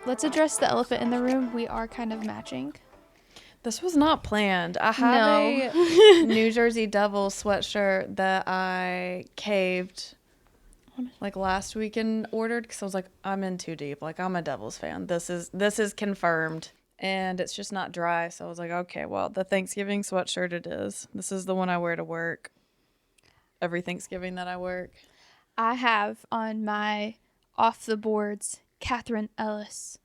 let's address the elephant in the room. We are kind of matching. This was not planned. I have a New Jersey Devils sweatshirt that I caved like last weekend ordered because I was like, I'm in too deep. Like, I'm a Devils fan. This is confirmed. And it's just not dry. So I was like, okay, well, the Thanksgiving sweatshirt it is. This is the one I wear to work every Thanksgiving that I work. I have on my off the boards Catherine Ellis.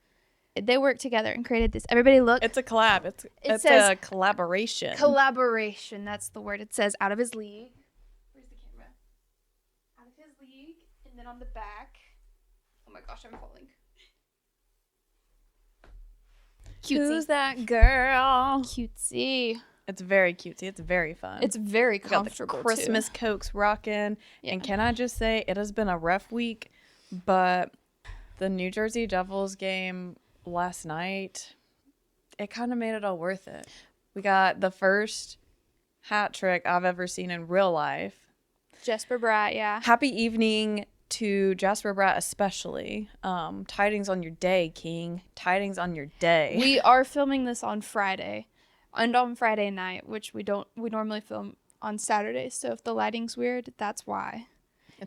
They worked together and created this. Everybody look. It's a collab. It says a collaboration. Collaboration. That's the word. It says out of his league. Where's the camera? Out of his league. And then on the back. Oh my gosh, I'm falling. Cutesy. Who's that girl? Cutesy. It's very cutesy. It's very fun. It's very comfortable. Got the Christmas Cokes rocking. Yeah. And can I just say, it has been a rough week, but the New Jersey Devils game last night, it kind of made it all worth it. We got the first hat trick I've ever seen in real life. Jasper Bratt, yeah. Happy evening to Jasper Bratt especially. Tidings on your day, King. Tidings on your day. We are filming this on Friday. And on Friday night, which we normally film on Saturdays. So if the lighting's weird, that's why.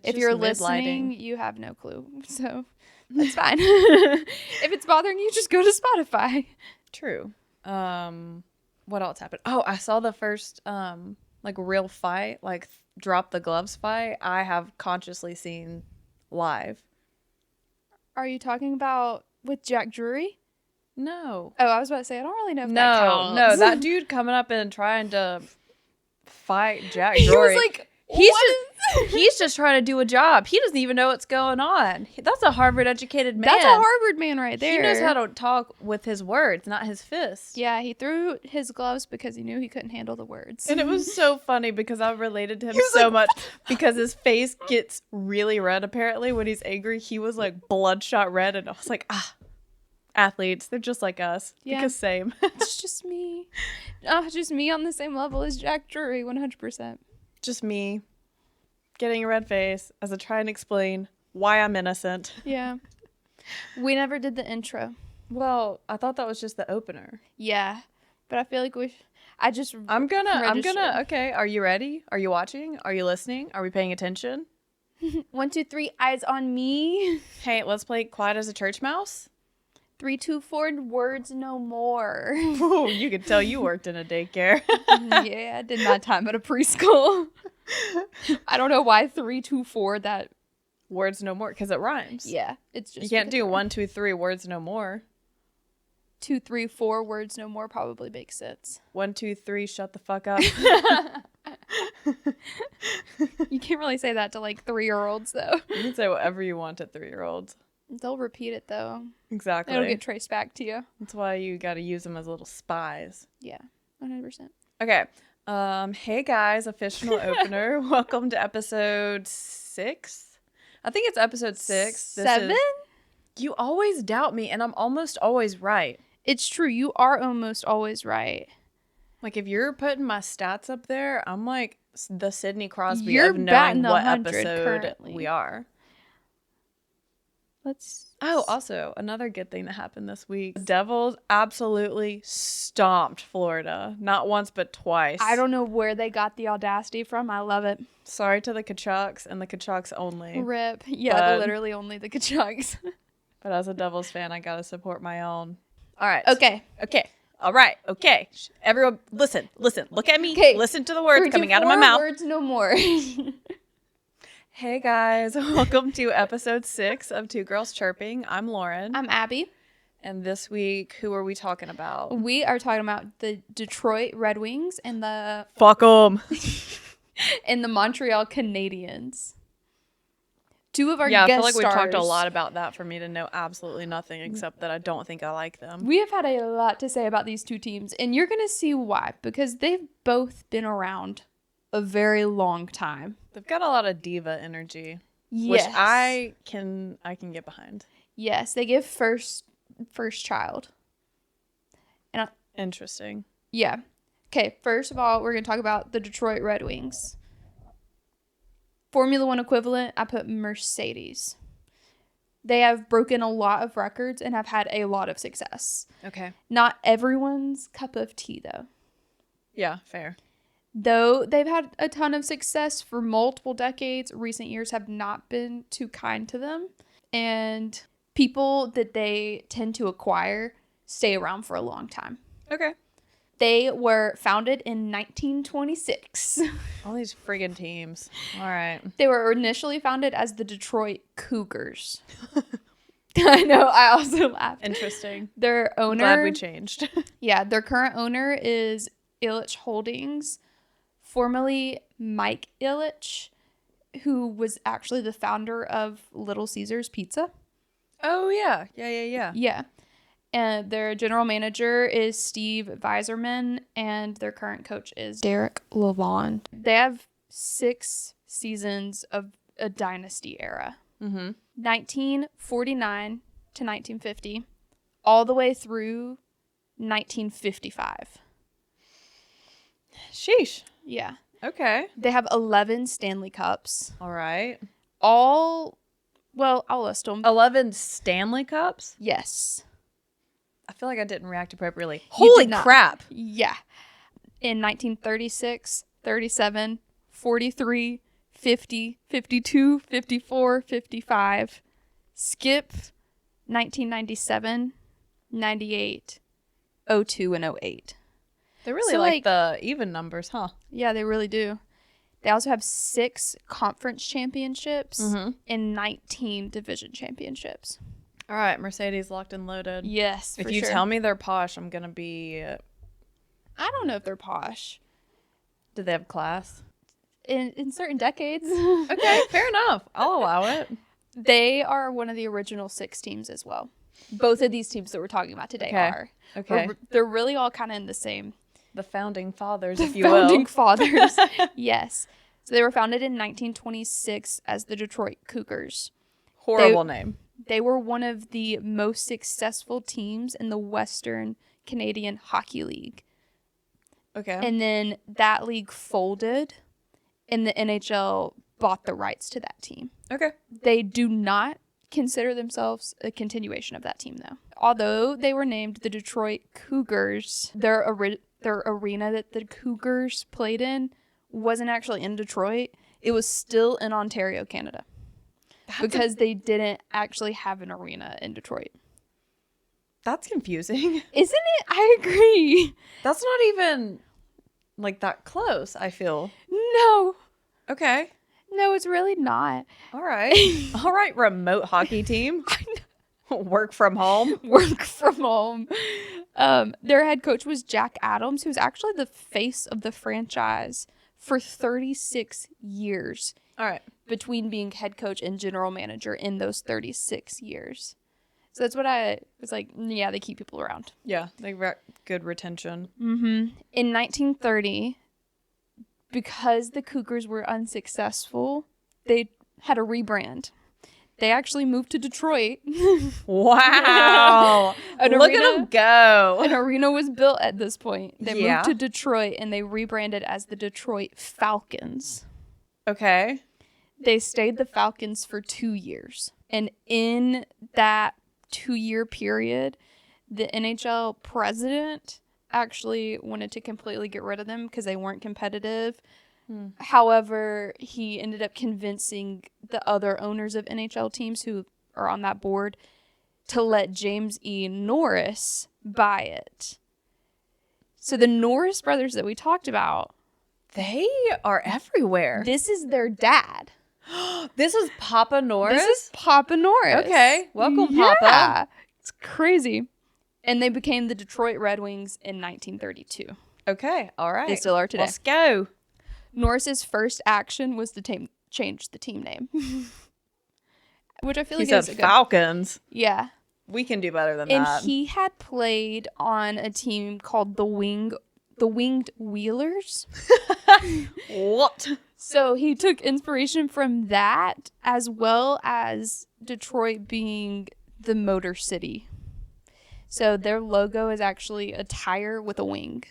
If you're listening, you have no clue. So that's fine. If it's bothering you, just go to Spotify. True. What else happened? Oh, I saw the first like real fight, like drop the gloves fight. I have consciously seen live. Are you talking about with Jack Drury? No. Oh, I was about to say I don't really know if that counts. No, that dude coming up and trying to fight Jack Drury. He was like, he's just trying to do a job. He doesn't even know what's going on. That's a Harvard educated man. That's a Harvard man right there. He knows how to talk with his words, not his fists. Yeah, he threw his gloves because he knew he couldn't handle the words. And it was so funny because I related to him so much because his face gets really red apparently when he's angry. He was like bloodshot red and I was like, athletes, they're just like us. Yeah. Because same. It's just me. Just me on the same level as Jack Drury, 100%. Just me getting a red face as I try and explain why I'm innocent. Yeah. We never did the intro. Well, I thought that was just the opener. Yeah. But I feel like I'm gonna, okay, are you ready? Are you watching? Are you listening? Are we paying attention? 1, 2, 3, eyes on me. Hey, let's play Quiet as a Church Mouse. 3, 2, 4, words no more. Ooh, you could tell you worked in a daycare. Yeah, I did my time at a preschool. I don't know why 3, 2, 4 that. Words no more, because it rhymes. Yeah, it's just. You can't do 1, 2, 3 words no more. 2, 3, 4 words no more probably makes sense. 1, 2, 3, shut the fuck up. You can't really say that to like 3-year-olds though. You can say whatever you want to 3-year-olds. They'll repeat it though. Exactly. It'll get traced back to you. That's why you got to use them as little spies. Yeah, 100%. Okay. Hey guys, official opener. Welcome to episode 6. I think it's episode 6. 7? You always doubt me, and I'm almost always right. It's true. You are almost always right. Like, if you're putting my stats up there, I'm like the Sidney Crosby You're of knowing batting what 100 episode currently. we are. Also, another good thing that happened this week. The Devils absolutely stomped Florida. Not once, but twice. I don't know where they got the audacity from. I love it. Sorry to the Kachucks and the Kachucks only. Rip. Yeah, literally only the Kachucks. But as a Devils fan, I gotta support my own. All right. Okay. All right. Okay. Everyone, listen. Look at me. Okay. Listen to the words coming out of my mouth. Words no more. Hey guys, welcome to episode 6 of Two Girls Chirping. I'm Lauren. I'm Abby. And this week, who are we talking about? We are talking about the Detroit Red Wings and the Fuck 'em. and the Montreal Canadiens. Two of our guest stars. I feel like we've talked a lot about that for me to know absolutely nothing except that I don't think I like them. We have had a lot to say about these two teams, and you're going to see why, because they've both been around a very long time. They've got a lot of diva energy, yes. Which I can get behind. Yes, they give first child. And interesting. Yeah. Okay, first of all, we're going to talk about the Detroit Red Wings. Formula One equivalent, I put Mercedes. They have broken a lot of records and have had a lot of success. Okay. Not everyone's cup of tea, though. Yeah, fair. Though they've had a ton of success for multiple decades, recent years have not been too kind to them. And people that they tend to acquire stay around for a long time. Okay. They were founded in 1926. All these friggin' teams. All right. They were initially founded as the Detroit Cougars. I know, I also laughed. Interesting. Their owner... Glad we changed. Yeah, their current owner is Ilitch Holdings, formerly Mike Ilitch, who was actually the founder of Little Caesars Pizza. Oh, yeah. Yeah. Yeah. And their general manager is Steve Weiserman, and their current coach is Derek Lalonde. They have 6 seasons of a dynasty era. 1949 to 1950, all the way through 1955. Sheesh. Yeah. Okay. They have 11 Stanley Cups. All right. I'll list them. 11 Stanley Cups? Yes. I feel like I didn't react appropriately. You Holy did not. crap. Yeah. In 1936, 37, 43, 50, 52, 54, 55. Skip 1997, 98, 02, and 08. They really So, like the even numbers, huh? Yeah, they really do. They also have 6 conference championships and 19 division championships. All right, Mercedes locked and loaded. Yes, if you tell me they're posh, I'm going to be... I don't know if they're posh. Do they have class? In certain decades. Okay, fair enough. I'll allow it. They are one of the original 6 teams as well. Both of these teams that we're talking about today are. Okay. They're really all kind of in the same. The founding fathers, if you Founding will. fathers. Yes. So they were founded in 1926 as the Detroit Cougars. Horrible name. They were one of the most successful teams in the Western Canadian Hockey League. Okay. And then that league folded, and the NHL bought the rights to that team. Okay. They do not consider themselves a continuation of that team, though. Although they were named the Detroit Cougars, their arena that the Cougars played in wasn't actually in Detroit. It was still in Ontario, Canada. Because they didn't actually have an arena in Detroit. That's confusing. Isn't it? I agree. That's not even like that close, I feel. No. Okay. No, it's really not. All right. All right, remote hockey team. Work from home. Work from home. Their head coach was Jack Adams, who's actually the face of the franchise for 36 years. All right. Between being head coach and general manager in those 36 years. So that's what I was like, yeah, they keep people around. Yeah, they got good retention. In 1930, because the Cougars were unsuccessful, they had a rebrand. They actually moved to Detroit. Wow. Look at them go. An arena was built at this point. They Yeah. moved to Detroit and they rebranded as the Detroit Falcons. Okay. They stayed the Falcons for 2 years. And in that 2-year period, the NHL president actually wanted to completely get rid of them because they weren't competitive. However, he ended up convincing the other owners of NHL teams who are on that board to let James E. Norris buy it. So the Norris brothers that we talked about, they are everywhere. This is their dad. This is Papa Norris? This is Papa Norris. Okay. Welcome, Yeah. Papa. It's crazy. And they became the Detroit Red Wings in 1932. Okay. All right. They still are today. Let's go. Norris's first action was to change the team name. Which I feel like he is said a good... Falcons. Yeah. We can do better than and that. He had played on a team called the Winged Wheelers. What? So he took inspiration from that, as well as Detroit being the Motor City. So their logo is actually a tire with a wing.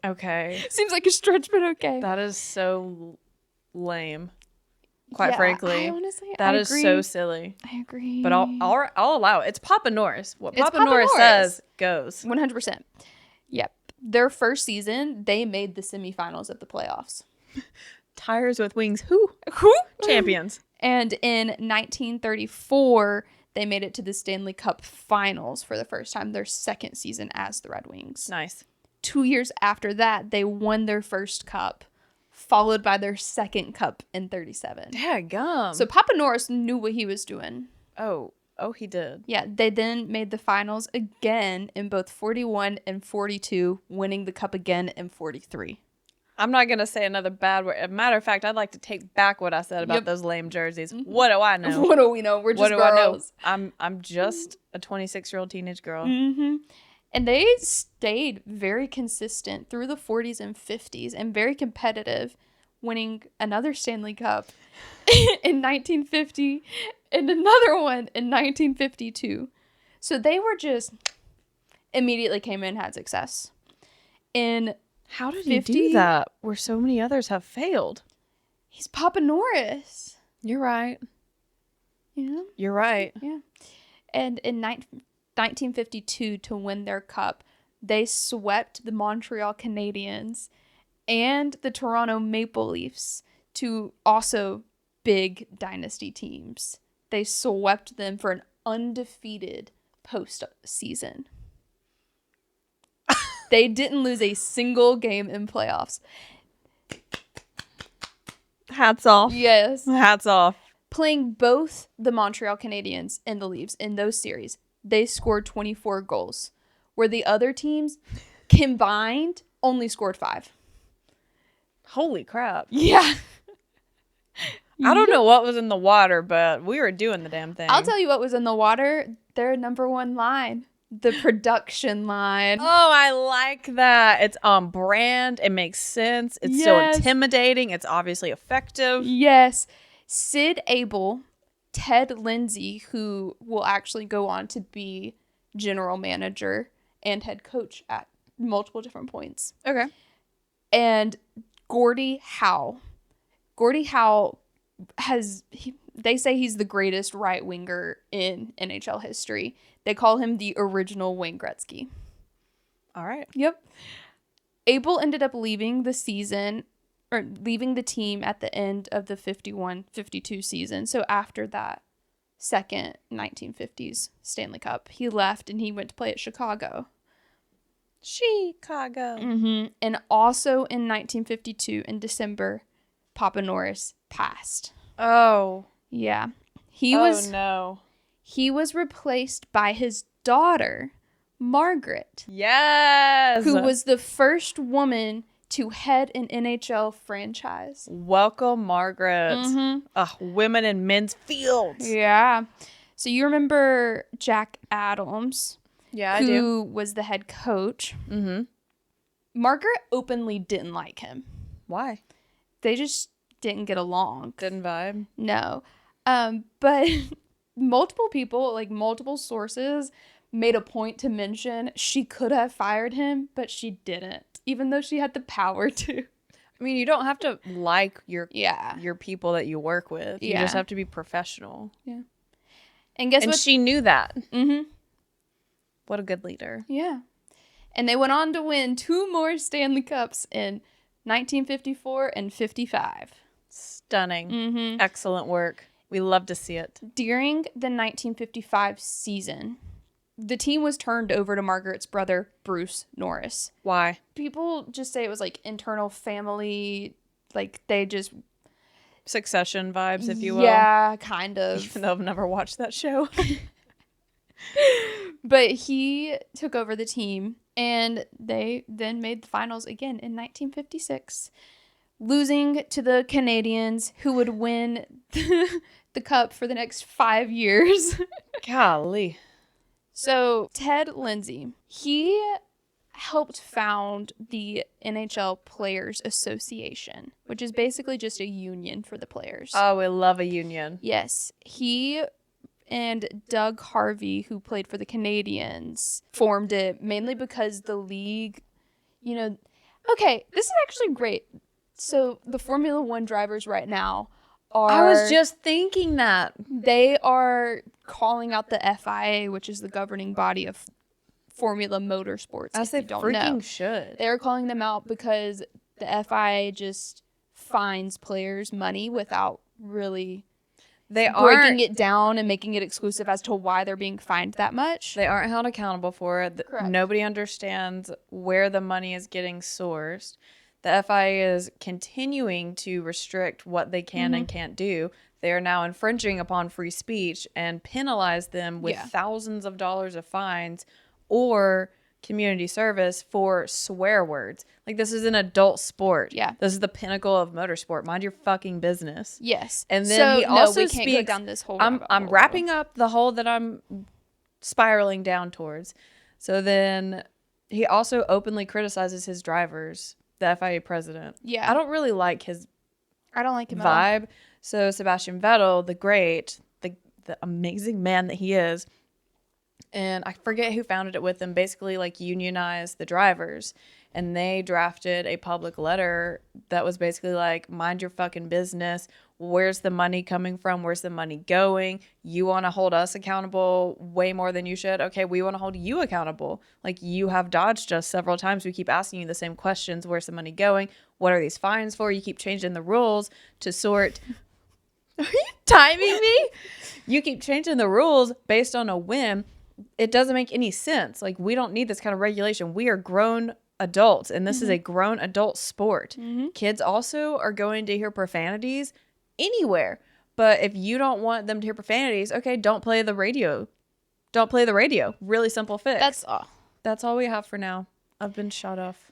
Okay. Seems like a stretch, but okay. That is so lame. quite frankly. That is so silly. I agree. But I'll allow it. It's Papa Norris. What Papa Norris says goes. 100%. Yep. Their first season, they made the semifinals of the playoffs. Tires with wings. Who? Champions. And in 1934, they made it to the Stanley Cup Finals for the first time, their second season as the Red Wings. Nice. 2 years after that, they won their first cup, followed by their second cup in 37. Daggum. So Papa Norris knew what he was doing. Oh, he did. Yeah, they then made the finals again in both 41 and 42, winning the cup again in 43. I'm not going to say another bad word. As a matter of fact, I'd like to take back what I said about those lame jerseys. What do I know? What do we know? We're just girls. I'm just a 26-year-old teenage girl. Mm-hmm. And they stayed very consistent through the 40s and 50s and very competitive, winning another Stanley Cup in 1950 and another one in 1952. So they were just immediately came in and had success. How did he do that where so many others have failed? He's Papa Norris. You're right. You know? You're right. Yeah. And in 1952, to win their cup, they swept the Montreal Canadiens and the Toronto Maple Leafs, two also big dynasty teams. They swept them for an undefeated postseason. They didn't lose a single game in playoffs. Hats off. Yes. Hats off. Playing both the Montreal Canadiens and the Leafs in those series, they scored 24 goals, where the other teams combined only scored 5. Holy crap. Yeah. I don't know what was in the water, but we were doing the damn thing. I'll tell you what was in the water. Their number one line. The production line. Oh, I like that. It's on brand. It makes sense. It's so intimidating. It's obviously effective. Yes. Sid Abel, Ted Lindsay, who will actually go on to be general manager and head coach at multiple different points. Okay. And Gordie Howe. Gordie Howe they say he's the greatest right winger in NHL history. They call him the original Wayne Gretzky. All right. Yep. Abel ended up leaving the team at the end of the 51-52 season. So after that second 1950s Stanley Cup, he left and he went to play at Chicago. Mm-hmm. And also in 1952, in December, Papa Norris passed. Oh. Yeah. No. He was replaced by his daughter, Margaret. Yes. Who was the first woman to head an NHL franchise. Welcome, Margaret. Mm-hmm. Women in men's fields. Yeah. So you remember Jack Adams? Yeah, I do. Who was the head coach. Mm-hmm. Margaret openly didn't like him. Why? They just didn't get along. Didn't vibe? No. But multiple people, like multiple sources, made a point to mention she could have fired him, but she didn't, even though she had the power to. I mean, you don't have to like your people that you work with. You just have to be professional. Yeah. And guess what? She knew that. Mm-hmm. What a good leader. Yeah. And they went on to win 2 more Stanley Cups in 1954 and 55. Stunning. Mm-hmm. Excellent work. We love to see it. During the 1955 season, the team was turned over to Margaret's brother, Bruce Norris. Why? People just say it was like internal family, like they just... Succession vibes, if you will. Yeah, kind of. Even though I've never watched that show. But he took over the team, and they then made the finals again in 1956, losing to the Canadiens, who would win the cup for the next 5 years. Golly. So Ted Lindsay, he helped found the NHL Players Association, which is basically just a union for the players. Oh, we love a union. Yes. He and Doug Harvey, who played for the Canadiens, formed it mainly because the league, okay, this is actually great. So the Formula One drivers right now are... I was just thinking that. They are calling out the FIA, which is the governing body of Formula Motorsports. As they freaking should. They're calling them out because the FIA just fines players money without really breaking it down and making it exclusive as to why they're being fined that much. They aren't held accountable for it. Correct. Nobody understands where the money is getting sourced. The FIA is continuing to restrict what they can and can't do. They are now infringing upon free speech and penalize them with thousands of dollars of fines or community service for swear words. Like, this is an adult sport. Yeah. This is the pinnacle of motorsport. Mind your fucking business. Yes. And then he also we speaks... can't go down this whole I'm wrapping up the hole that I'm spiraling down towards. So then he also openly criticizes his drivers, the FIA president. Yeah. I don't really like his I don't like him vibe. At all. So Sebastian Vettel, the great, the amazing man that he is, and I forget who founded it with them, basically like unionized the drivers. And they drafted a public letter that was basically like, mind your fucking business. Where's the money coming from? Where's the money going? You want to hold us accountable way more than you should? Okay, we want to hold you accountable. Like, you have dodged us several times. We keep asking you the same questions. Where's the money going? What are these fines for? You keep changing the rules to sort... Are you timing me? You keep changing the rules based on a whim. It doesn't make any sense. Like, we don't need this kind of regulation. We are grown adults, and this is a grown adult sport. Kids also are going to hear profanities anywhere. But if you don't want them to hear profanities, okay, don't play the radio. Don't play the radio. Really simple fix. That's all. That's all we have for now. I've been shut off.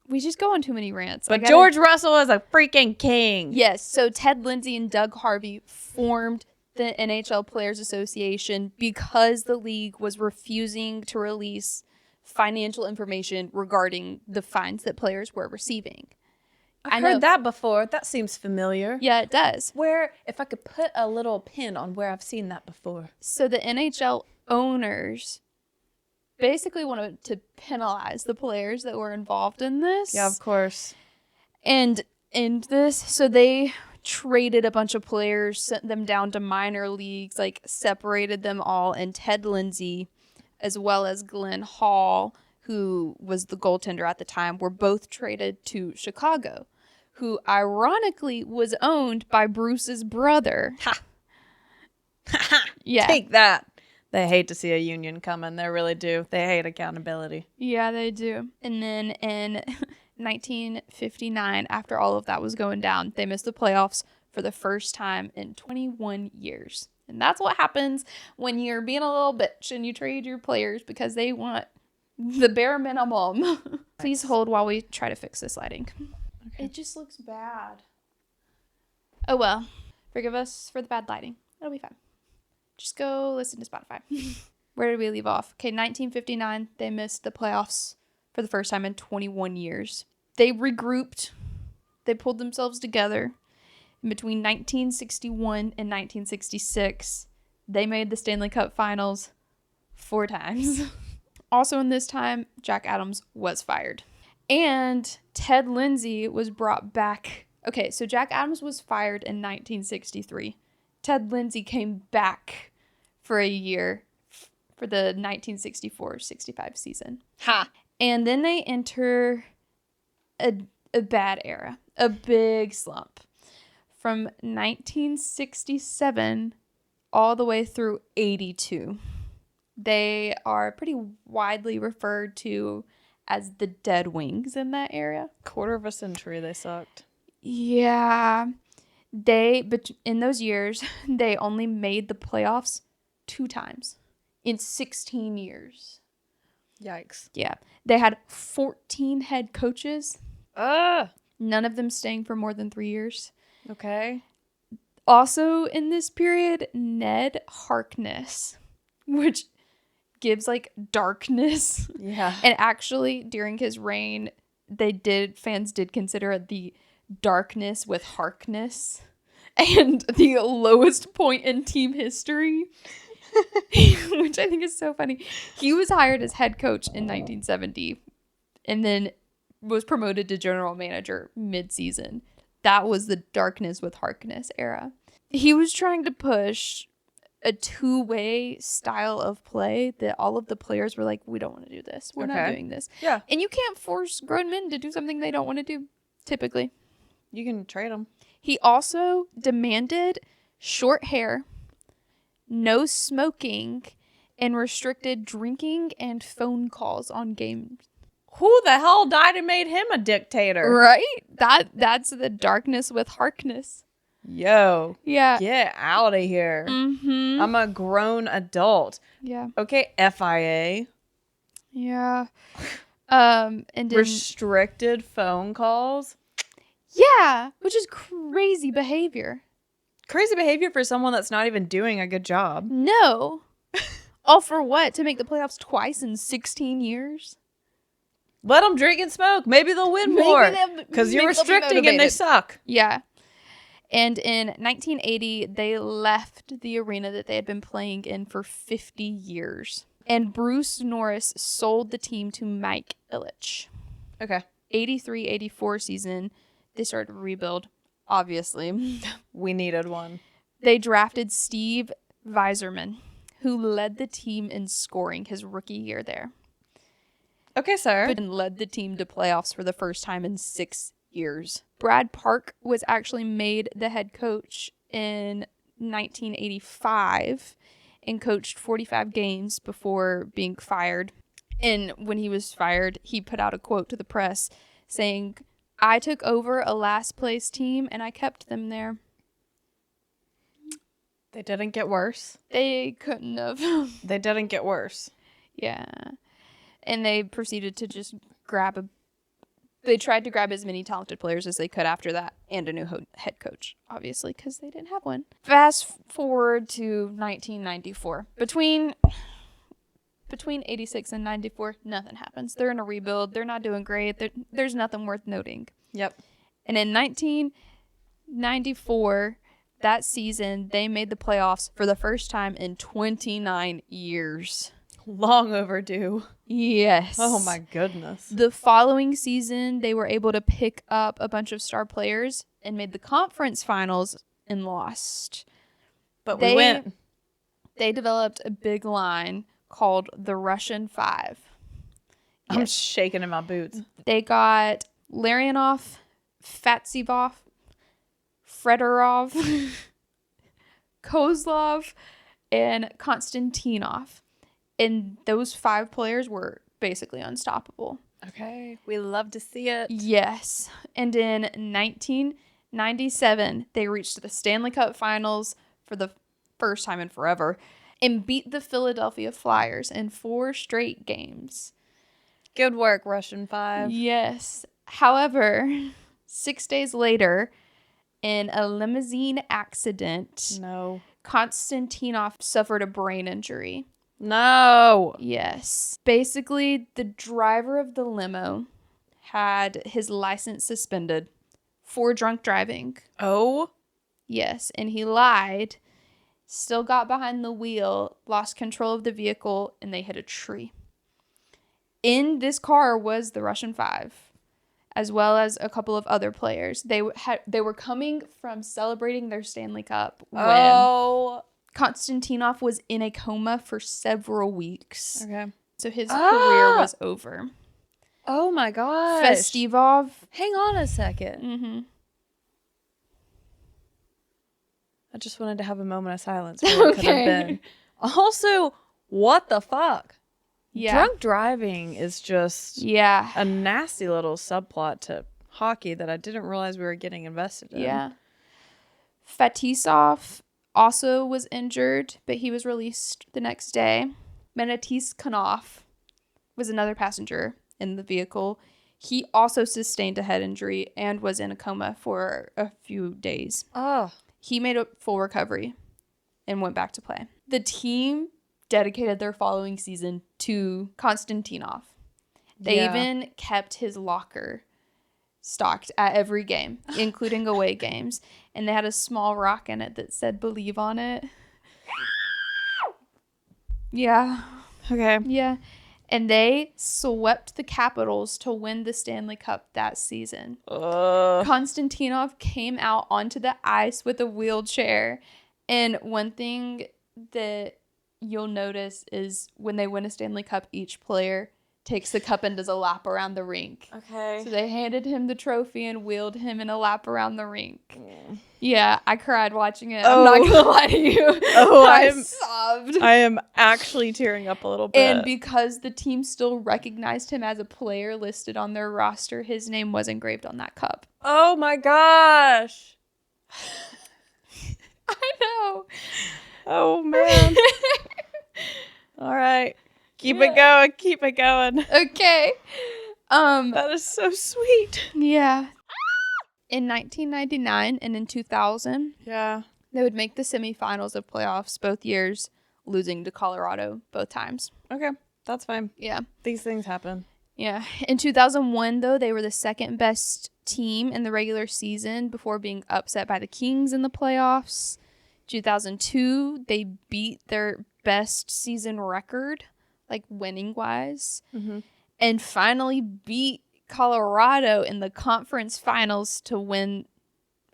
We just go on too many rants. But George Russell is a freaking king. Yes. So Ted Lindsay and Doug Harvey formed the NHL Players Association because the league was refusing to release financial information regarding the fines that players were receiving. I've heard that before. That seems familiar. Yeah, it does. Where, if I could put a little pin on where I've seen that before. So the NHL owners basically wanted to penalize the players that were involved in this. Yeah, of course. And in this, so they traded a bunch of players, sent them down to minor leagues, like separated them all, and Ted Lindsay, as well as Glenn Hall, who was the goaltender at the time, were both traded to Chicago, who ironically was owned by Bruce's brother. Ha! Yeah. Take that. They hate to see a union coming. They really do. They hate accountability. Yeah, they do. And then in 1959, after all of that was going down, they missed the playoffs for the first time in 21 years. And that's what happens when you're being a little bitch and you trade your players because they want the bare minimum. Please hold while we try to fix this lighting. Okay. It just looks bad. Oh well. Forgive us for the bad lighting. It'll be fine. Just go listen to Spotify. Where did we leave off? Okay, 1959, they missed the playoffs for the first time in 21 years. They regrouped. They pulled themselves together. In between 1961 and 1966, they made the Stanley Cup Finals 4 times. Also in this time, Jack Adams was fired. And Ted Lindsay was brought back. Okay, so Jack Adams was fired in 1963. Ted Lindsay came back for a year for the 1964-65 season. Ha! And then they enter a bad era, a big slump. From 1967 all the way through 82. They are pretty widely referred to as the Dead Wings in that area. Quarter of a century they sucked. Yeah. But in those years, they only made the playoffs 2 times in 16 years. Yikes. Yeah. They had 14 head coaches. None of them staying for more than 3 years. Okay. Also in this period, Ned Harkness, which gives like darkness. Yeah. And actually during his reign, fans did consider it the darkness with Harkness and the lowest point in team history. Which I think is so funny. He was hired as head coach in 1970 and then was promoted to general manager mid-season. that was the darkness with Harkness era. He was trying to push a two-way style of play that all of the players were like, we don't want to do this. We're not doing this. Yeah. And you can't force grown men to do something they don't want to do, typically. You can trade them. He also demanded short hair, no smoking, and restricted drinking and phone calls on games. Who the hell died and made him a dictator? Right? That's the darkness with Harkness. Yo. Yeah. Get out of here. Mm-hmm. I'm a grown adult. Yeah. Okay, FIA. Yeah. And then, Restricted phone calls. yeah, which is crazy behavior. Crazy behavior for someone that's not even doing a good job. No. All for what? To make the playoffs twice in 16 years? Let them drink and smoke. Maybe they'll win more. Because you're restricting and they suck. Yeah. And in 1980, they left the arena that they had been playing in for 50 years. And Bruce Norris sold the team to Mike Ilitch. Okay. 83-84 season, they started to rebuild, obviously. We needed one. They drafted Steve Yzerman, who led the team in scoring his rookie year there. Okay, sir. And led the team to playoffs for the first time in 6 years. Brad Park was actually made the head coach in 1985 and coached 45 games before being fired. And when he was fired, he put out a quote to the press saying, "I took over a last place team and I kept them there." They didn't get worse. They couldn't have. They didn't get worse. Yeah. And they proceeded to just they tried to grab as many talented players as they could after that, and a new head coach, obviously, because they didn't have one. Fast forward to 1994. Between 86 and 94, nothing happens. They're in a rebuild. They're not doing great. There's nothing worth noting. Yep. And in 1994, that season, they made the playoffs for the first time in 29 years. Long overdue. Yes. Oh my goodness. The following season, they were able to pick up a bunch of star players and made the conference finals and lost. But we went. They developed a big line called the Russian Five. I'm Yes. shaking in my boots. They got Larionov, Fatsivov, Fedorov, Kozlov, and Konstantinov. And those 5 players were basically unstoppable. Okay. We love to see it. Yes. And in 1997, they reached the Stanley Cup Finals for the first time in forever and beat the Philadelphia Flyers in 4 straight games. Good work, Russian Five. Yes. However, 6 days later, in a limousine accident, No. Konstantinov suffered a brain injury. No. Yes. Basically, the driver of the limo had his license suspended for drunk driving. Oh. Yes, and he lied, still got behind the wheel, lost control of the vehicle, and they hit a tree. In this car was the Russian Five, as well as a couple of other players. They were coming from celebrating their Stanley Cup when Konstantinov was in a coma for several weeks. Okay. So his career was over. Oh my gosh. Festivov. Hang on a second. Mm-hmm. I just wanted to have a moment of silence for what could have been. Also, what the fuck? Yeah. Drunk driving is just Yeah. a nasty little subplot to hockey that I didn't realize we were getting invested in. Yeah. Fetisov also was injured, but he was released the next day. Menetiskanov was another passenger in the vehicle. He also sustained a head injury and was in a coma for a few days. Oh. He made a full recovery and went back to play. The team dedicated their following season to Konstantinov. They even kept his locker stocked at every game, including away games. And they had a small rock in it that said "Believe" on it. Yeah. Okay. Yeah. And they swept the Capitals to win the Stanley Cup that season. Konstantinov came out onto the ice with a wheelchair. And one thing that you'll notice is when they win a Stanley Cup, each player takes the cup and does a lap around the rink. Okay. So they handed him the trophy and wheeled him in a lap around the rink. Yeah, I cried watching it. I'm not going to lie to you. I sobbed. I am actually tearing up a little bit. And because the team still recognized him as a player listed on their roster, his name was engraved on that cup. Oh my gosh. I know. Oh man. All right. Keep it going. Keep it going. Okay. That is so sweet. Yeah. In 1999 and in 2000, they would make the semifinals of playoffs both years, losing to Colorado both times. Okay, that's fine. Yeah. These things happen. Yeah. In 2001, though, they were the second best team in the regular season before being upset by the Kings in the playoffs. 2002, they beat their best season record, like winning-wise, and finally beat Colorado in the conference finals to win.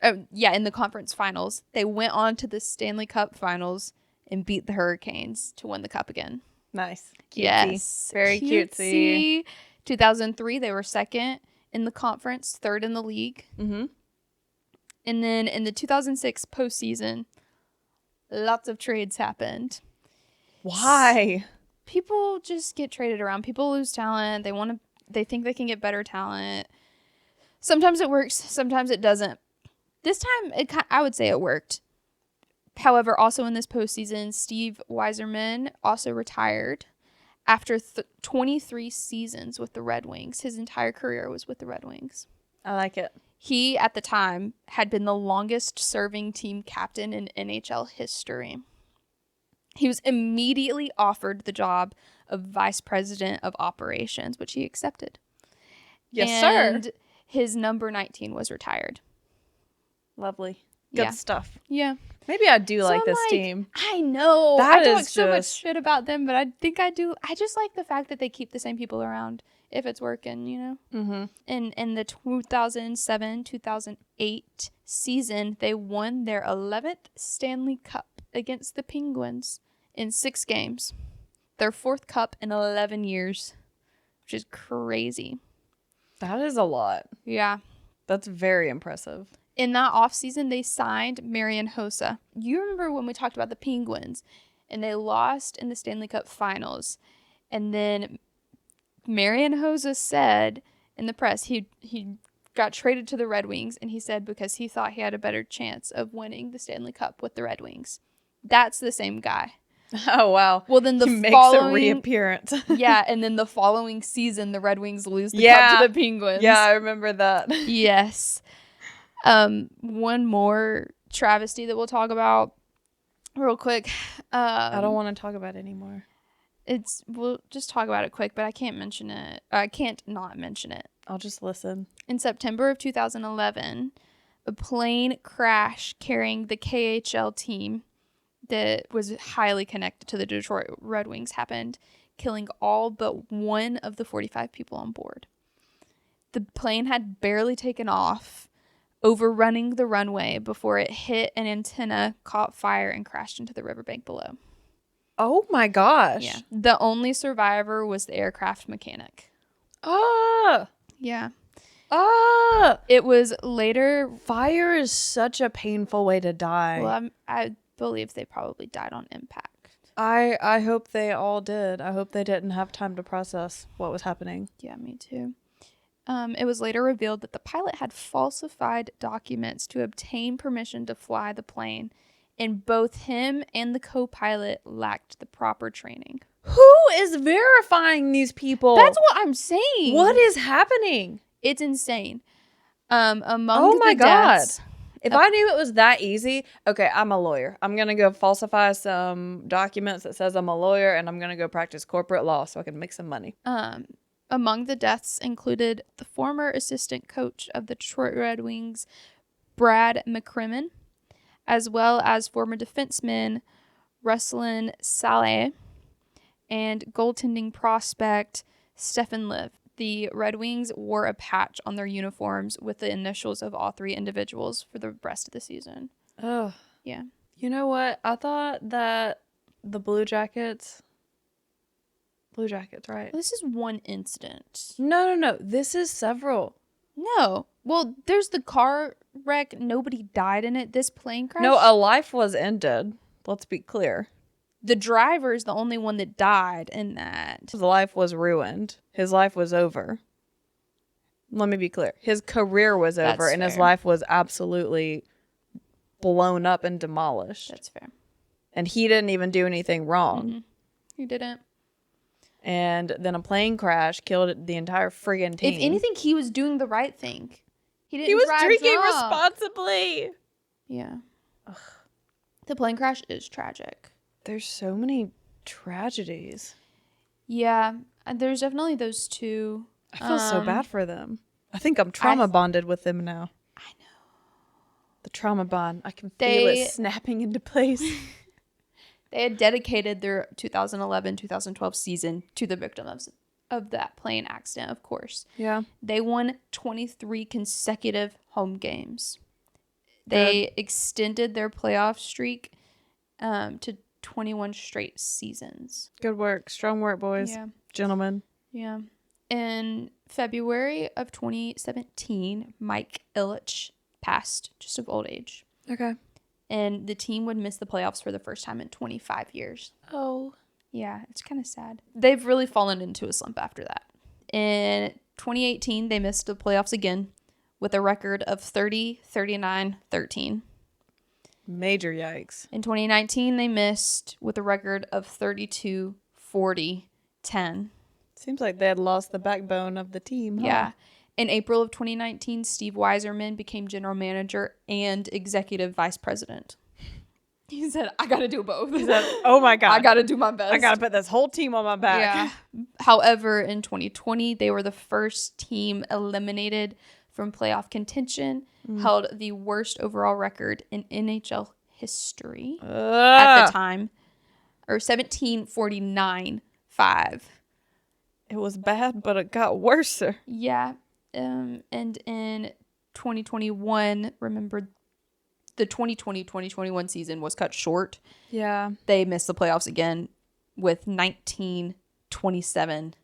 In the conference finals. They went on to the Stanley Cup finals and beat the Hurricanes to win the cup again. Nice. Cutesy. Yes. Very cutesy. 2003, they were second in the conference, third in the league. Mm-hmm. And then in the 2006 postseason, lots of trades happened. Why? People just get traded around. People lose talent. They think they can get better talent. Sometimes it works. Sometimes it doesn't. This time, I would say it worked. However, also in this postseason, Steve Yzerman also retired after 23 seasons with the Red Wings. His entire career was with the Red Wings. I like it. He, at the time, had been the longest-serving team captain in NHL history. He was immediately offered the job of vice president of operations, which he accepted. Yes, sir. And his number 19 was retired. Lovely. Good stuff. Yeah. Maybe I do like this team. I know. I talk so much shit about them, but I think I do. I just like the fact that they keep the same people around if it's working, you know? Mm-hmm. In the 2007-2008 season, they won their 11th Stanley Cup against the Penguins in 6 games. Their 4th cup in 11 years, which is crazy. That is a lot. Yeah. That's very impressive. In that offseason, they signed Marian Hossa. You remember when we talked about the Penguins and they lost in the Stanley Cup Finals. And then Marian Hossa said in the press he got traded to the Red Wings, and he said because he thought he had a better chance of winning the Stanley Cup with the Red Wings. That's the same guy. Oh, wow. Well, then he makes a reappearance. Yeah, and then the following season, the Red Wings lose the cup to the Penguins. Yeah, I remember that. Yes. One more travesty that we'll talk about real quick. I don't want to talk about it anymore. We'll just talk about it quick, but I can't mention it. I can't not mention it. I'll just listen. In September of 2011, a plane crash carrying the KHL team that was highly connected to the Detroit Red Wings happened, killing all but one of the 45 people on board. The plane had barely taken off, overrunning the runway before it hit an antenna, caught fire, and crashed into the riverbank below. Oh my gosh. Yeah. The only survivor was the aircraft mechanic. Ah. Yeah. Ah. It was later. Fire is such a painful way to die. Well, I believe they probably died on impact. I hope they all did. I hope they didn't have time to process what was happening. Yeah, me too. It was later revealed that the pilot had falsified documents to obtain permission to fly the plane, and both him and the co-pilot lacked the proper training. Who is verifying these people? That's what I'm saying. What is happening? It's insane. Among the deaths, if I knew it was that easy, okay, I'm a lawyer. I'm going to go falsify some documents that says I'm a lawyer, and I'm going to go practice corporate law so I can make some money. Among the deaths included the former assistant coach of the Detroit Red Wings, Brad McCrimmon, as well as former defenseman Ruslan Saleh and goaltending prospect Stefan Liv. The Red Wings wore a patch on their uniforms with the initials of all three individuals for the rest of the season. Oh. Yeah. You know what? I thought that the Blue Jackets, right? This is one incident. No. This is several. No. Well, there's the car wreck. Nobody died in it. This plane crash. No, a life was ended. Let's be clear. The driver is the only one that died in that. His life was ruined. His life was over. Let me be clear. His career was over. That's and his fair. life was absolutely blown up and demolished. That's fair. And he didn't even do anything wrong. Mm-hmm. He didn't. And then a plane crash killed the entire friggin' team. If anything, he was doing the right thing. He was drive drinking drunk. responsibly. Yeah. Ugh. The plane crash is tragic. There's so many tragedies. Yeah, there's definitely those two. I feel so bad for them. I think I'm trauma bonded with them now. I know. The trauma bond. I can feel it snapping into place. They had dedicated their 2011-2012 season to the victims of that plane accident, of course. Yeah. They won 23 consecutive home games. They extended their playoff streak to 21 straight seasons. Good work. Strong work, boys. Yeah. Gentlemen. Yeah. In February of 2017, Mike Ilitch passed just of old age. Okay. And the team would miss the playoffs for the first time in 25 years. Oh. Yeah, it's kind of sad. They've really fallen into a slump after that. In 2018, they missed the playoffs again with a record of 30, 39, 13. Major yikes. In 2019, they missed with a record of 32, 40, 10. Seems like they had lost the backbone of the team. Huh? Yeah. In April of 2019, Steve Yzerman became general manager and executive vice president. He said, I got to do both. He said, oh my God. I got to do my best. I got to put this whole team on my back. Yeah. However, in 2020, they were the first team eliminated from playoff contention, held the worst overall record in NHL history at the time, or 1749-5. It was bad, but it got worse. Yeah. And in 2021, remember the 2020-2021 season was cut short. Yeah. They missed the playoffs again with 19-27-10.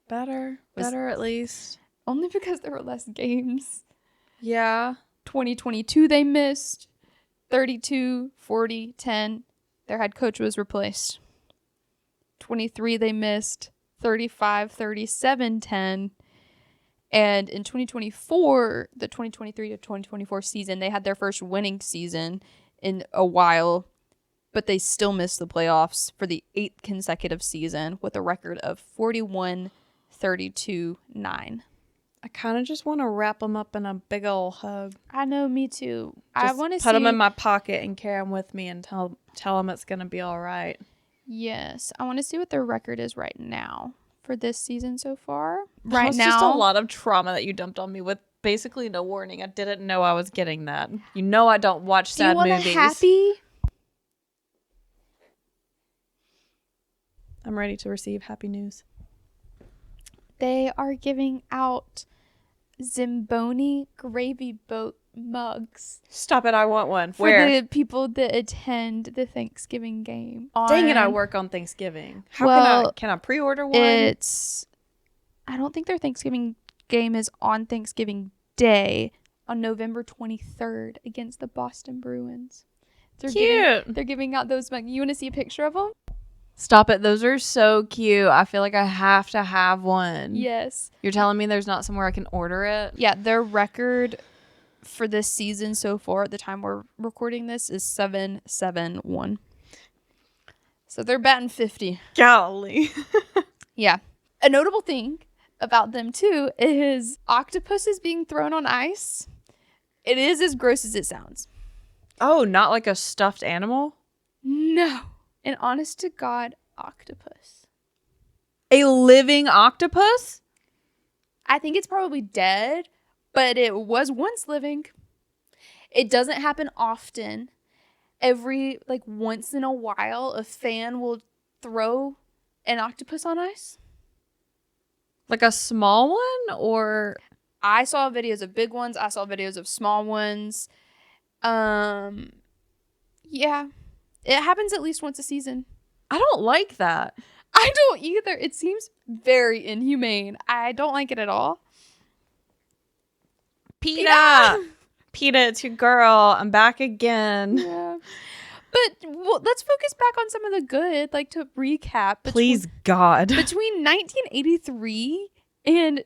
Better at least. Only because there were less games. Yeah. 2022 they missed 32-40-10. Their head coach was replaced. 23 they missed 35-37-10. And in 2024, the 2023 to 2024 season, they had their first winning season in a while, but they still missed the playoffs for the 8th consecutive season with a record of 41-32-9. I kind of just want to wrap them up in a big old hug. I know, me too. Just I want to put them in my pocket and carry them with me and tell them it's going to be all right. Yes, I want to see what their record is right now for this season so far. Right now, just a lot of trauma that you dumped on me with basically no warning. I didn't know I was getting that. You know I don't watch sad movies. Do you want happy? I'm ready to receive happy news. They are giving out Zamboni gravy boat mugs. Stop it, I want one. For the people that attend the Thanksgiving game. Dang it, I work on Thanksgiving. Can I pre-order one? I don't think their Thanksgiving game is on Thanksgiving Day, on November 23rd against the Boston Bruins. Cute. They're giving out those mugs. You want to see a picture of them? Stop it. Those are so cute. I feel like I have to have one. Yes. You're telling me there's not somewhere I can order it? Yeah, their record for this season so far at the time we're recording this is 7-7-1. So they're batting 50. Golly. Yeah. A notable thing about them too is octopuses being thrown on ice. It is as gross as it sounds. Oh, not like a stuffed animal? No. An honest to God octopus. A living octopus? I think it's probably dead, but it was once living. It doesn't happen often. Every, once in a while, a fan will throw an octopus on ice. Like a small one, or? I saw videos of big ones. I saw videos of small ones. Yeah. It happens at least once a season. I don't like that. I don't either. It seems very inhumane. I don't like it at all. PETA, it's your girl. I'm back again. Yeah. But let's focus back on some of the good, like to recap. Please, God. Between 1983 and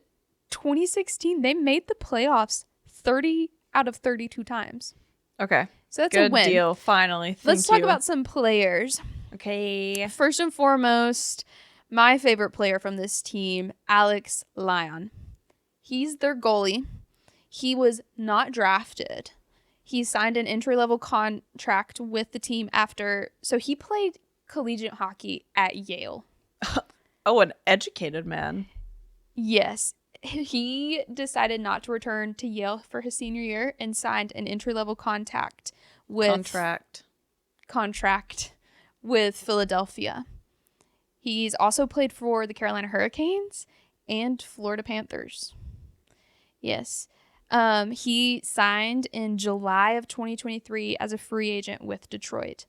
2016, they made the playoffs 30 out of 32 times. Okay. So that's good a win. Deal. Finally. Let's talk about some players. Okay. First and foremost, my favorite player from this team, Alex Lyon. He's their goalie. He was not drafted. He signed an entry-level contract with the team so he played collegiate hockey at Yale. Oh, an educated man. Yes. He decided not to return to Yale for his senior year and signed an entry-level contract with Philadelphia. He's also played for the Carolina Hurricanes and Florida Panthers. Yes. He signed in July of 2023 as a free agent with Detroit.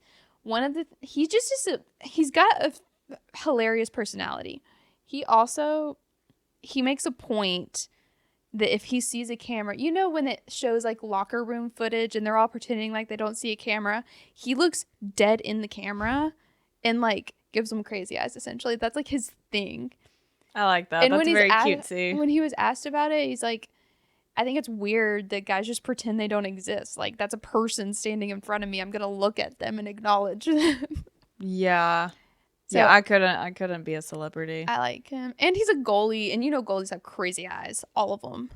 He's got a hilarious personality. He makes a point that if he sees a camera, when it shows like locker room footage and they're all pretending like they don't see a camera, he looks dead in the camera and like gives them crazy eyes. Essentially, that's like his thing. I like that. And that's very cutesy. When he was asked about it, he's like, I think it's weird that guys just pretend they don't exist. Like, that's a person standing in front of me. I'm going to look at them and acknowledge them. Yeah. So, yeah, I couldn't be a celebrity. I like him. And he's a goalie. And goalies have crazy eyes. All of them.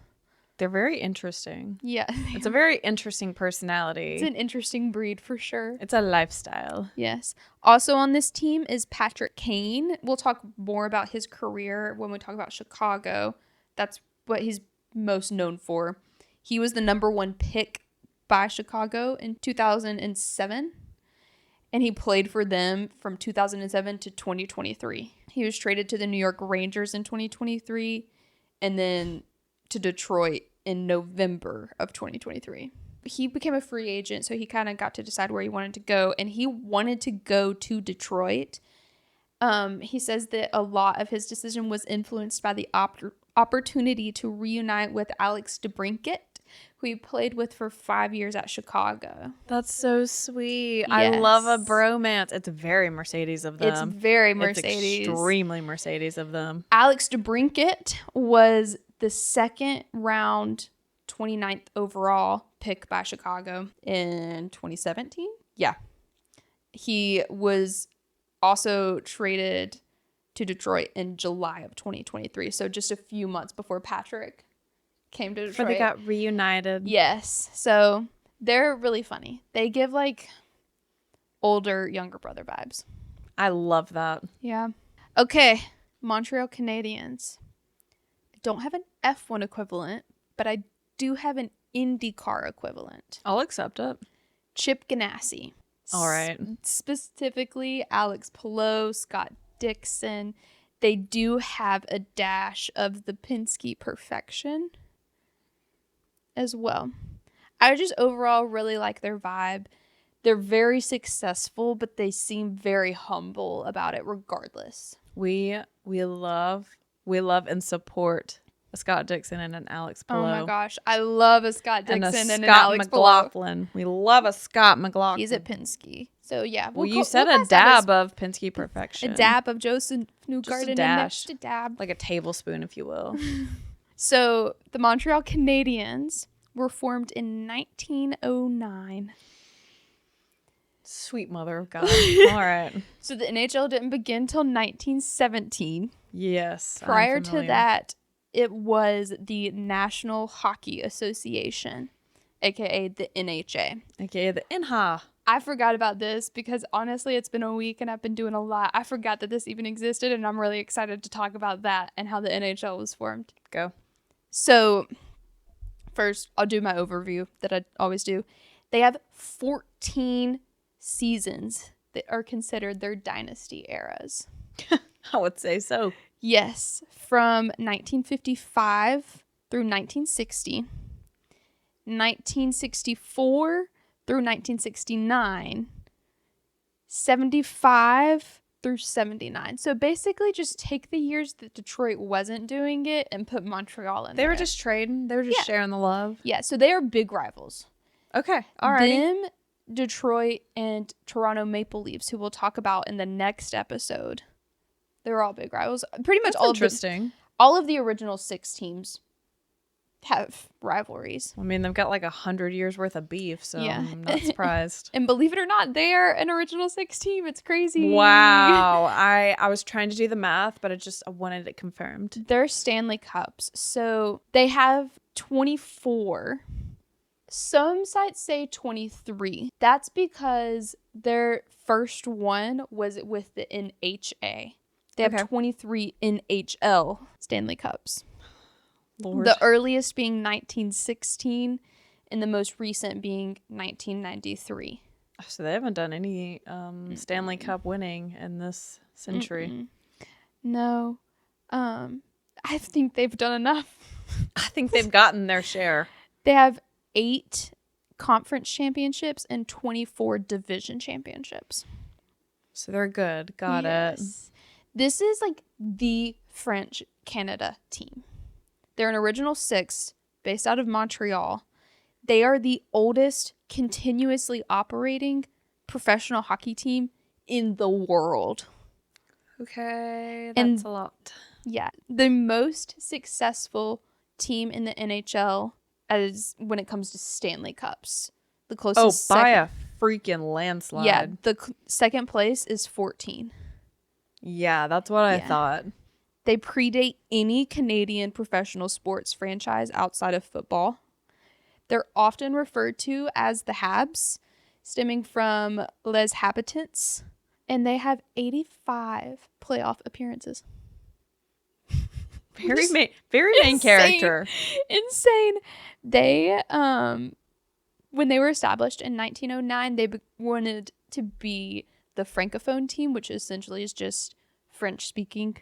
They're very interesting. Yeah. It's a very interesting personality. It's an interesting breed for sure. It's a lifestyle. Yes. Also on this team is Patrick Kane. We'll talk more about his career when we talk about Chicago. That's what he's most known for. He was the number 1 pick by Chicago in 2007, and he played for them from 2007 to 2023. He was traded to the New York Rangers in 2023 and then to Detroit in November of 2023. He became a free agent, so he kind of got to decide where he wanted to go, and he wanted to go to Detroit. He says that a lot of his decision was influenced by the opportunity to reunite with Alex DeBrincat, who he played with for 5 years at Chicago. That's so sweet. Yes. I love a bromance. It's very Mercedes of them. It's very Mercedes. It's extremely Mercedes of them. Alex DeBrincat was the second round 29th overall pick by Chicago in 2017. Yeah. He was also traded to Detroit in July of 2023. So just a few months before Patrick came to Detroit. Before they got reunited. Yes. So they're really funny. They give like older, younger brother vibes. I love that. Yeah. Okay. Montreal Canadiens. I don't have an F1 equivalent, but I do have an IndyCar equivalent. I'll accept it. Chip Ganassi. All right. Specifically, Alex Palou, Scott Dixon. They do have a dash of the Penske perfection as well. I just overall really like their vibe. They're very successful, but they seem very humble about it regardless. We love and support a Scott Dixon and an Alex Palou. Oh my gosh, I love a Scott Dixon and an Scott Alex McLaughlin. We love a Scott McLaughlin. He's at Penske. So yeah. Well, you said a dab of Penske perfection. A dab of Joseph Newgarden and next a dab. Like a tablespoon, if you will. So the Montreal Canadiens were formed in 1909. Sweet mother of God. All right. So the NHL didn't begin till 1917. Yes. Prior to that, it was the National Hockey Association, aka the NHA. AKA the NHA. I forgot about this because honestly, it's been a week and I've been doing a lot. I forgot that this even existed, and I'm really excited to talk about that and how the NHL was formed. Go. So first, I'll do my overview that I always do. They have 14 seasons that are considered their dynasty eras. I would say so. Yes, from 1955 through 1960, 1964 through 1969, 75 through 79. So basically just take the years that Detroit wasn't doing it and put Montreal in there. They were just trading. They were just sharing the love. Yeah, so they are big rivals. Okay, all right. Them, Detroit, and Toronto Maple Leafs, who we'll talk about in the next episode. They're all big rivals. Pretty much all of the original 6 teams have rivalries. I mean, they've got like 100 years worth of beef, so yeah. I'm not surprised. And believe it or not, they are an original 6 team. It's crazy. Wow. I was trying to do the math, but I wanted it confirmed. They're Stanley Cups. So they have 24. Some sites say 23. That's because their first one was with the NHA. They have 23 NHL Stanley Cups. Lord. The earliest being 1916 and the most recent being 1993. So they haven't done any Stanley Cup winning in this century. No. I think they've done enough. I think they've gotten their share. They have 8 conference championships and 24 division championships. So they're good. Got it. This is like the French Canada team. They're an original 6 based out of Montreal. They are the oldest continuously operating professional hockey team in the world. Okay, that's a lot. Yeah, the most successful team in the NHL as when it comes to Stanley Cups. The closest by a freaking landslide. Yeah, the second place is 14. Yeah, that's what I thought. They predate any Canadian professional sports franchise outside of football. They're often referred to as the Habs, stemming from Les Habitants, and they have 85 playoff appearances. Very main character. Insane. They, when they were established in 1909, they wanted to be the Francophone team, which essentially is just French speaking.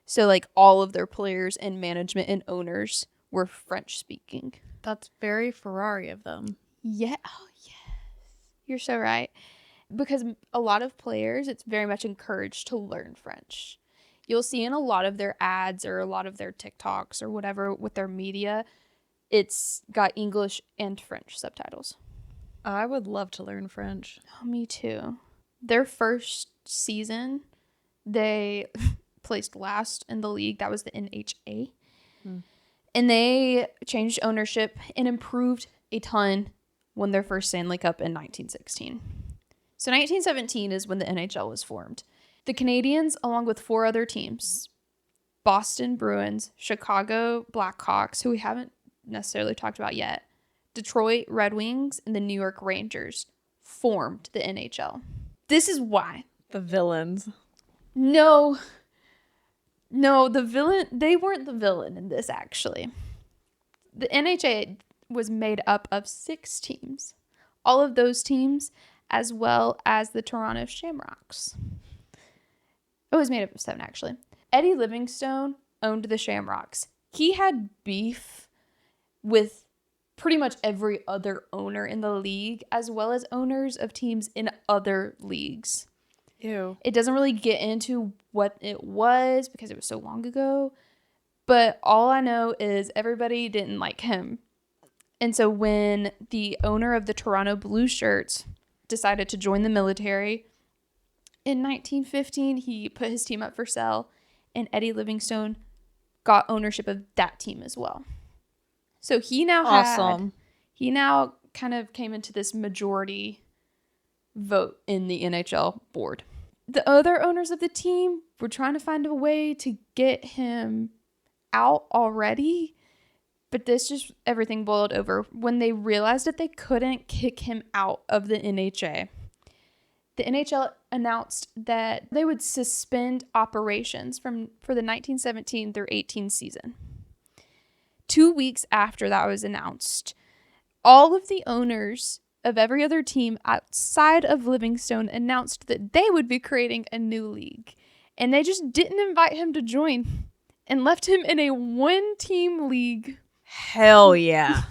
So like all of their players and management and owners were French speaking. That's very Ferrari of them. Yeah. Oh, yes. You're so right. Because a lot of players, it's very much encouraged to learn French. You'll see in a lot of their ads or a lot of their TikToks or whatever with their media, it's got English and French subtitles. I would love to learn French. Oh, me too. Their first season, they placed last in the league. That was the NHA. And they changed ownership and improved a ton, won their first Stanley Cup in 1916. So 1917 is when the NHL was formed. The Canadiens, along with 4 other teams, Boston Bruins, Chicago Blackhawks, who we haven't necessarily talked about yet, Detroit Red Wings, and the New York Rangers, formed the NHL. This is why. The villains. No, the villain, they weren't the villain in this, actually. The NHA was made up of 6 teams. All of those teams, as well as the Toronto Shamrocks. It was made up of 7, actually. Eddie Livingstone owned the Shamrocks. He had beef with pretty much every other owner in the league, as well as owners of teams in other leagues. Ew. It doesn't really get into what it was because it was so long ago. But all I know is everybody didn't like him. And so when the owner of the Toronto Blue Shirts decided to join the military, in 1915, he put his team up for sale, and Eddie Livingstone got ownership of that team as well. So he now kind of came into this majority vote in the NHL board. The other owners of the team were trying to find a way to get him out already, but this just, everything boiled over when they realized that they couldn't kick him out of the NHA. The NHL announced that they would suspend operations for the 1917 through 18 season. 2 weeks after that was announced, all of the owners of every other team outside of Livingstone announced that they would be creating a new league. And they just didn't invite him to join and left him in a one-team league. Hell yeah.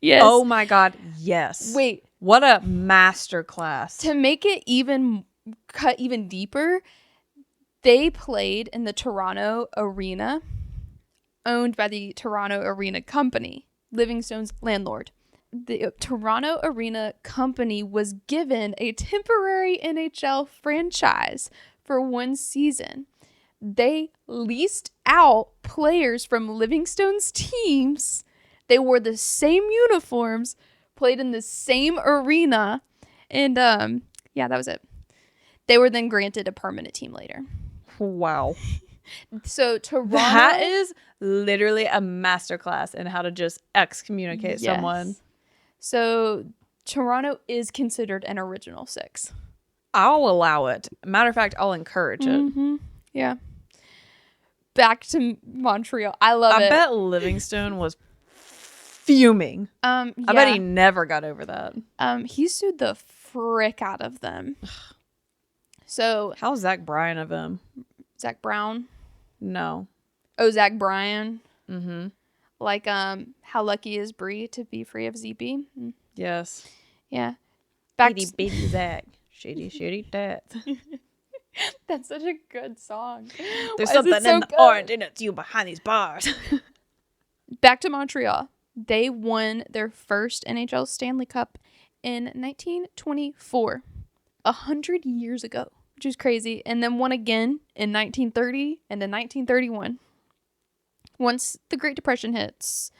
Yes. Oh my God, yes. Wait. What a masterclass. To make it cut even deeper, they played in the Toronto Arena, owned by the Toronto Arena Company, Livingstone's landlord. The Toronto Arena Company was given a temporary NHL franchise for one season. They leased out players from Livingstone's teams. They wore the same uniforms, played in the same arena, and yeah, that was it. They were then granted a permanent team later. Wow. So Toronto, that is literally a masterclass in how to just excommunicate someone. So Toronto is considered an original six. I'll allow it. Matter of fact, I'll encourage it. Yeah. Back to Montreal. I love it. I bet Livingstone was fuming. Yeah. I bet he never got over that. He sued the frick out of them. So how's Zach Bryan of him? Zach Brown? No. Oh, Zach Bryan. Mm-hmm. Like how lucky is Bree to be free of ZB? Yes. Yeah. Bitty Zach. Shitty that. That's such a good song. There's something in the orange and it's you behind these bars. Back to Montreal. They won their first NHL Stanley Cup in 1924, 100 years ago, which is crazy, and then won again in 1930 and in 1931. Once the Great Depression hits,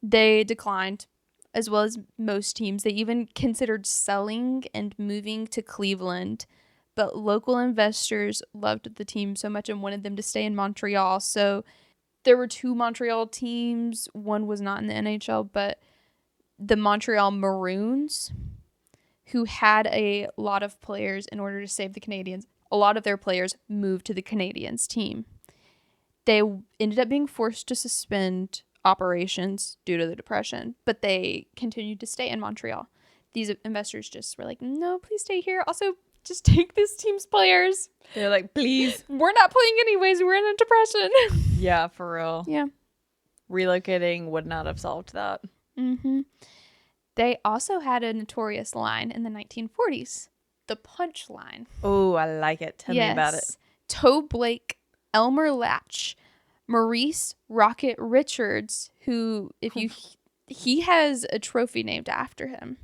they declined, as well as most teams. They even considered selling and moving to Cleveland, but local investors loved the team so much and wanted them to stay in Montreal. So there were two Montreal teams. One was not in the NHL, but the Montreal Maroons, who had a lot of players in order to save the Canadiens. A lot of their players moved to the Canadiens team. They ended up being forced to suspend operations due to the Depression, but they continued to stay in Montreal. These investors just were like, no, please stay here. Also, just take this team's players. They're like, please. We're not playing anyways. We're in a depression. Yeah, for real. Yeah. Relocating would not have solved that. Mm-hmm. They also had a notorious line in the 1940s, the punch line. Oh, I like it. Tell me about it. Toe Blake, Elmer Latch, Maurice Rocket Richards, who, he has a trophy named after him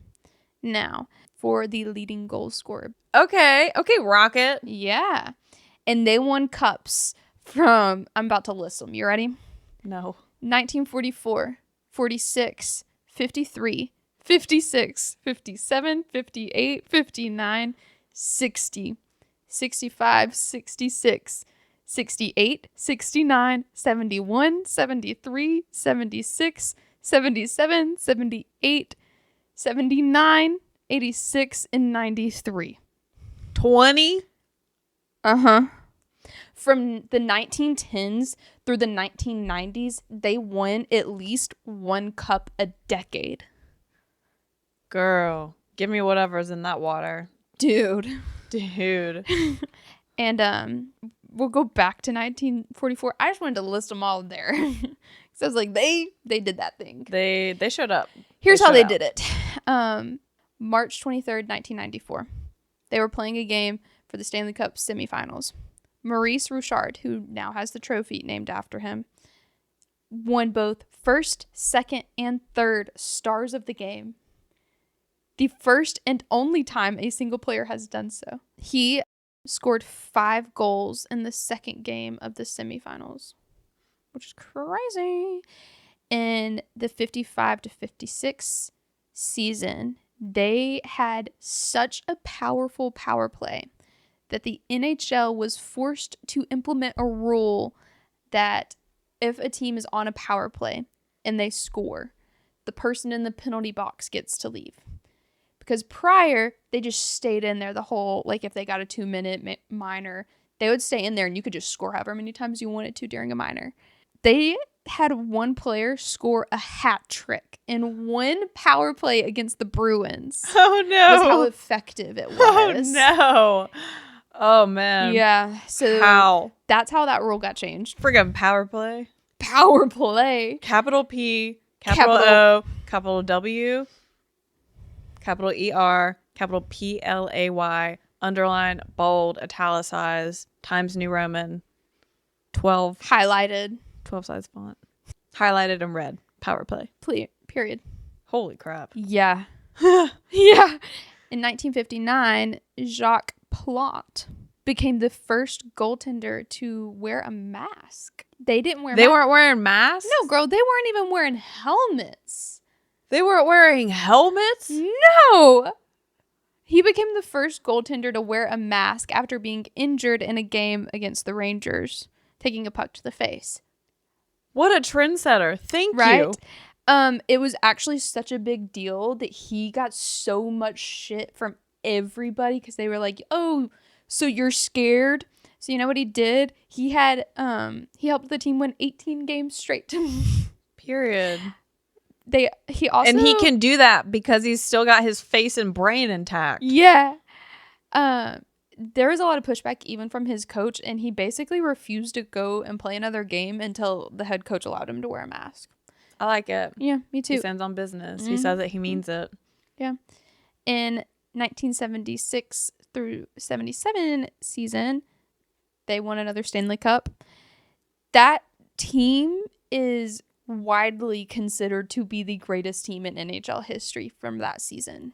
now for the leading goal scorer. Okay, Rocket. Yeah. And they won cups from, I'm about to list them. You ready? No. 1944, 46, 53, 56, 57, 58, 59, 60, 65, 66, 68, 69, 71, 73, 76, 77, 78, 79, 86, and 93. 20? Uh-huh. From the 1910s through the 1990s, they won at least one cup a decade. Girl, give me whatever's in that water. Dude. And we'll go back to 1944. I just wanted to list them all there. So I was like, they did that thing. They showed up. Here's how they did it. March 23rd, 1994. They were playing a game for the Stanley Cup semifinals. Maurice Richard, who now has the trophy named after him, won both first, second, and third stars of the game. The first and only time a single player has done so. He scored 5 goals in the second game of the semifinals, which is crazy. In the 55 to 56 season, they had such a powerful power play that the NHL was forced to implement a rule that if a team is on a power play and they score, the person in the penalty box gets to leave. Because prior, they just stayed in there the whole, like if they got a 2-minute minor, they would stay in there and you could just score however many times you wanted to during a minor. They had one player score a hat trick in one power play against the Bruins. Oh, no. Was how effective it was. Oh, no. Oh, man. Yeah. So that's how that rule got changed. Friggin' power play. Power play. Capital P, capital O, capital W, capital ER, capital PLAY, underline, bold, italicized, Times New Roman, 12. Highlighted. 12 size font. Highlighted in red. Power play. Period. Holy crap. Yeah. Yeah. In 1959, Jacques Plante became the first goaltender to wear a mask. They didn't wear They weren't wearing masks? No, girl, they weren't even wearing helmets. They weren't wearing helmets? No. He became the first goaltender to wear a mask after being injured in a game against the Rangers, taking a puck to the face. What a trendsetter. Thank you. It was actually such a big deal that he got so much shit from everybody because they were like, "Oh, so you're scared?" So you know what he did? He helped the team win 18 games straight. Period. He also, and he can do that because he's still got his face and brain intact. Yeah. There was a lot of pushback even from his coach, and he basically refused to go and play another game until the head coach allowed him to wear a mask. I like it. Yeah, me too. He stands on business. Mm-hmm. He says it. He means it. Yeah. In 1976 through 77 season, they won another Stanley Cup. That team is widely considered to be the greatest team in NHL history from that season.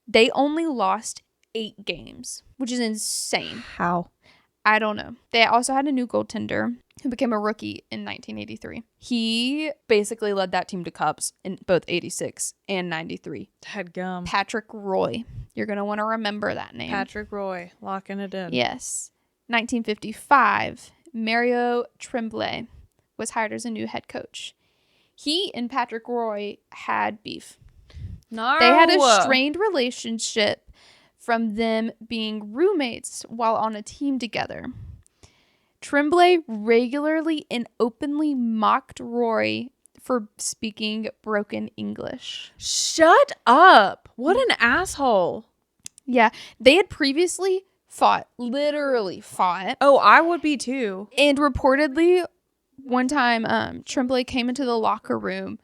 They only lost 8 games, which is insane. How? I don't know. They also had a new goaltender who became a rookie in 1983. He basically led that team to cups in both 86 and 93. Headgum. Patrick Roy. You're going to want to remember that name. Patrick Roy. Locking it in. Yes. 1955, Mario Tremblay was hired as a new head coach. He and Patrick Roy had beef. No. They had a strained relationship from them being roommates while on a team together. Tremblay regularly and openly mocked Roy for speaking broken English. Shut up. What an asshole. Yeah, they had previously literally fought. Oh, I would be too. And reportedly, one time, Tremblay came into the locker room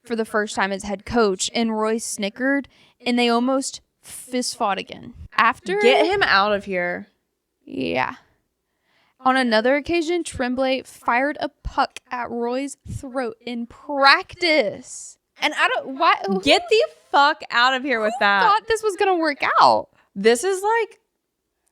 for the first time as head coach, and Roy snickered, and they almost fist fought again. Get him out of here. Yeah. On another occasion, Tremblay fired a puck at Roy's throat in practice. And Get the fuck out of here with that. I thought this was going to work out. This is like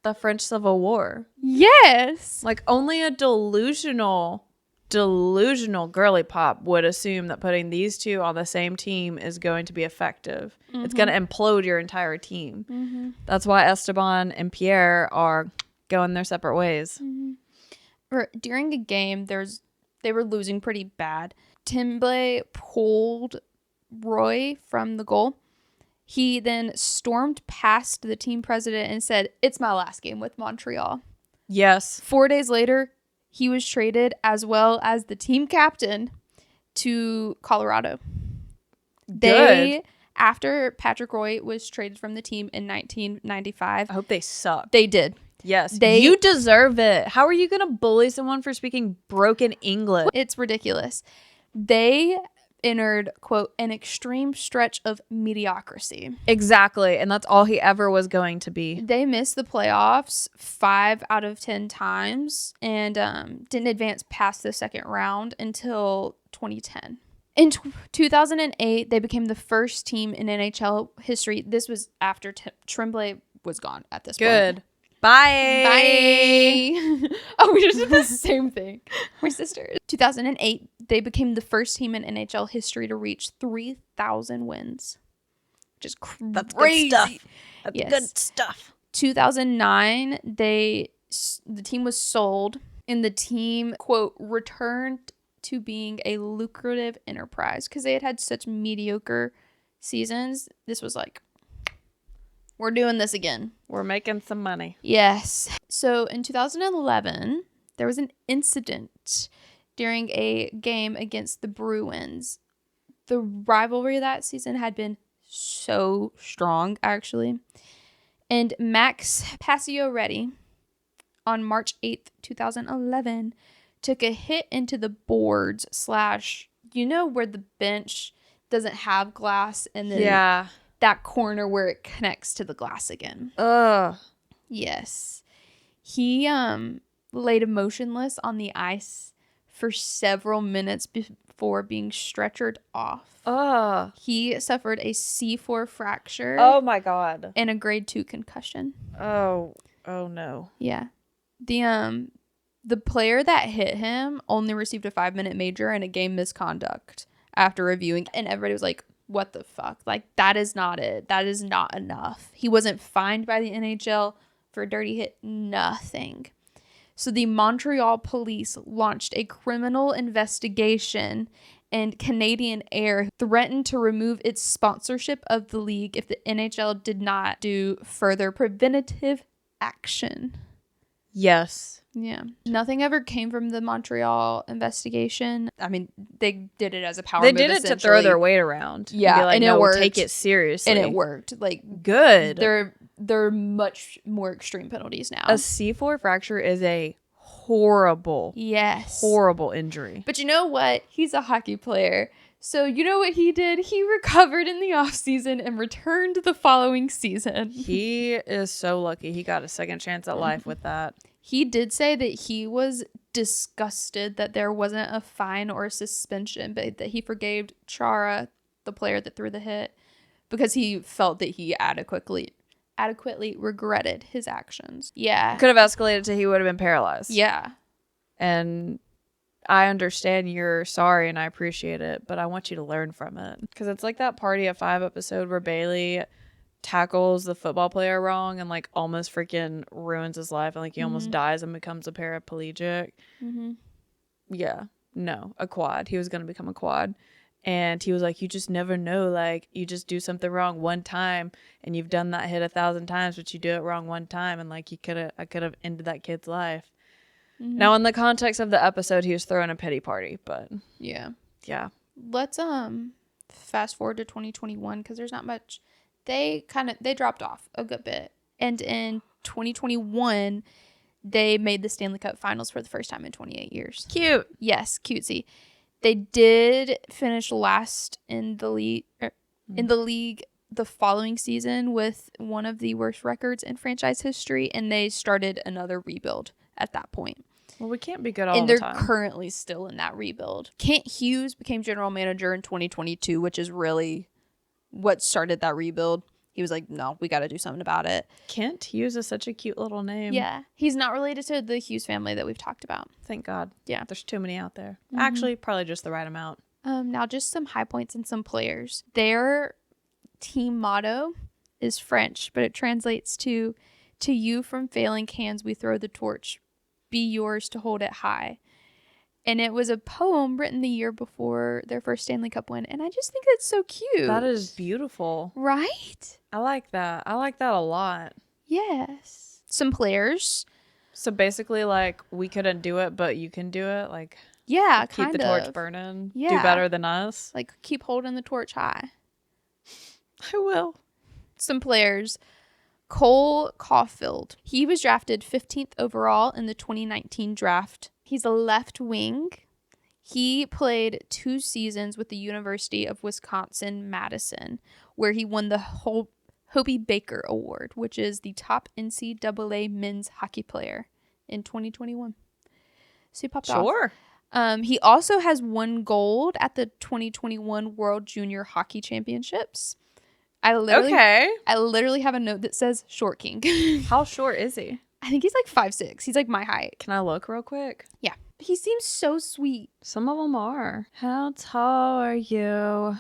the French Civil War. Yes. Like only a delusional girly pop would assume that putting these two on the same team is going to be effective. Mm-hmm. It's going to implode your entire team. Mm-hmm. That's why Esteban and Pierre are going their separate ways. Mm-hmm. During a game, they were losing pretty bad. Tremblay pulled Roy from the goal. He then stormed past the team president and said, "It's my last game with Montreal." Yes. 4 days later, he was traded as well as the team captain to Colorado. Good. After Patrick Roy was traded from the team in 1995. I hope they suck. They did. Yes. You deserve it. How are you going to bully someone for speaking broken English? It's ridiculous. They entered, quote, an extreme stretch of mediocrity. Exactly. And that's all he ever was going to be. They missed the playoffs 5 out of 10 times and didn't advance past the second round until 2010. In 2008, they became the first team in NHL history. This was after Tremblay was gone at this point. Good. Bye. Oh, we just did the same thing. We're sisters. 2008, they became the first team in NHL history to reach 3,000 wins. Which is crazy. That's good stuff. That's good stuff. 2009, the team was sold, and the team, quote, returned to being a lucrative enterprise because they had such mediocre seasons. This was like, we're doing this again. We're making some money. Yes. So in 2011, there was an incident during a game against the Bruins. The rivalry that season had been so strong, actually. And Max Pacioretty, on March 8th, 2011, took a hit into the boards / where the bench doesn't have glass, and then that corner where it connects to the glass again. Ugh. Yes. He laid motionless on the ice for several minutes before being stretchered off. Ugh. He suffered a C4 fracture. Oh my God. And a grade 2 concussion. Oh no. Yeah. The player that hit him only received a 5-minute major and a game misconduct after reviewing, and everybody was like, what the fuck? Like, that is not it. That is not enough. He wasn't fined by the NHL for a dirty hit. Nothing. So the Montreal police launched a criminal investigation, and Canadian Air threatened to remove its sponsorship of the league if the NHL did not do further preventative action. Yes. Yeah. Nothing ever came from the Montreal investigation. I mean, they did it as a power They move, did it to throw their weight around. Yeah, be like, and no, it worked. Take it seriously. And it worked. Like, good. They're much more extreme penalties now. A C4 fracture is a horrible injury. But you know what? He's a hockey player. So you know what he did? He recovered in the offseason and returned the following season. He is so lucky he got a second chance at life with that. He did say that he was disgusted that there wasn't a fine or a suspension, but that he forgave Chara, the player that threw the hit, because he felt that he adequately regretted his actions. Yeah. Could have escalated to he would have been paralyzed. Yeah. And I understand you're sorry and I appreciate it, but I want you to learn from it. Because it's like that Party of 5 episode where Bailey tackles the football player wrong and like almost freaking ruins his life, and like he almost dies and becomes a paraplegic. Yeah. No, a quad. He was going to become a quad. And he was like, you just never know. Like, you just do something wrong one time and you've done that hit 1,000 times, but you do it wrong one time. And like, I could have ended that kid's life. Now, in the context of the episode, he was throwing a pity party, but yeah. Let's fast forward to 2021, because there's not much. They dropped off a good bit. And in 2021, they made the Stanley Cup Finals for the first time in 28 years. Cute. Yes, cutesy. They did finish last in the league the following season with one of the worst records in franchise history, and they started another rebuild at that point. Well, we can't be good all the time. And they're currently still in that rebuild. Kent Hughes became general manager in 2022, which is really what started that rebuild. He was like, no, we got to do something about it. Kent Hughes is such a cute little name. Yeah. He's not related to the Hughes family that we've talked about. Thank God. Yeah. There's too many out there. Actually, probably just the right amount. Now, just some high points and some players. Their team motto is French, but it translates to you from failing cans we throw the torch. Be yours to hold it high. And it was a poem written the year before their first Stanley Cup win. And I just think it's so cute. That is beautiful. Right? I like that. I like that a lot. Yes. Some players. So basically, like, we couldn't do it, but you can do it. Like, yeah, keep the torch burning. Yeah. Do better than us. Like, keep holding the torch high. I will. Some players. Cole Caulfield. He was drafted 15th overall in the 2019 draft. He's a left wing. He played 2 seasons with the University of Wisconsin-Madison, where he won the Hobie Baker Award, which is the top NCAA men's hockey player in 2021. So he popped off. Sure. He also has won gold at the 2021 World Junior Hockey Championships. I literally have a note that says short king. How short is he? I think he's like 5'6". He's like my height. Can I look real quick? Yeah. He seems so sweet. Some of them are. How tall are you?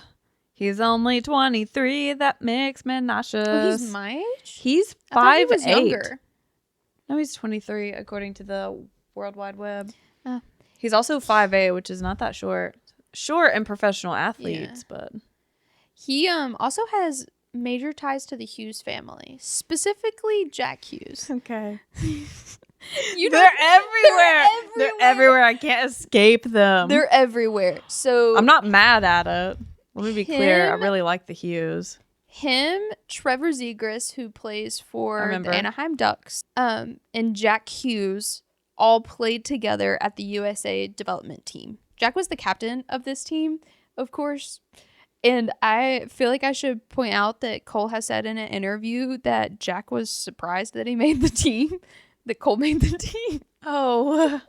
He's only 23. That makes me nauseous. Oh, he's my age? He's 5'8". I thought he was younger. No, he's 23 according to the World Wide Web. He's also 5'8", which is not that short. Short in professional athletes, but... He also has major ties to the Hughes family, specifically Jack Hughes. Okay. They're everywhere. They're everywhere. I can't escape them. They're everywhere. So I'm not mad at it. Let me be clear. I really like the Hughes. Him, Trevor Zegras, who plays for the Anaheim Ducks, and Jack Hughes all played together at the USA development team. Jack was the captain of this team, of course. And I feel like I should point out that Cole has said in an interview that Jack was surprised that he made the team, that Cole made the team. Oh.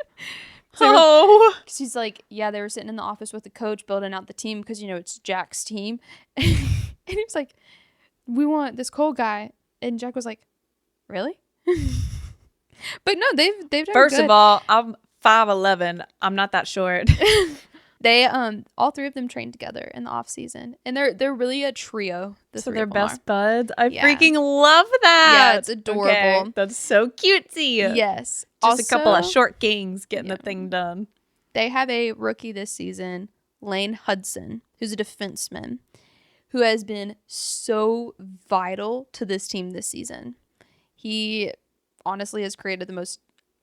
Because he's like, yeah, they were sitting in the office with the coach building out the team because, it's Jack's team. And he was like, we want this Cole guy. And Jack was like, really? But no, they've done First good. of all, I'm 5'11". I'm not that short. They all three of them trained together in the off season, and they're really a trio. So they're best buds. I freaking love that. Yeah, it's adorable. Okay. That's so cutesy. Yes, just also, a couple of short kings getting the thing done. They have a rookie this season, Lane Hudson, who's a defenseman, who has been so vital to this team this season. He honestly has created the most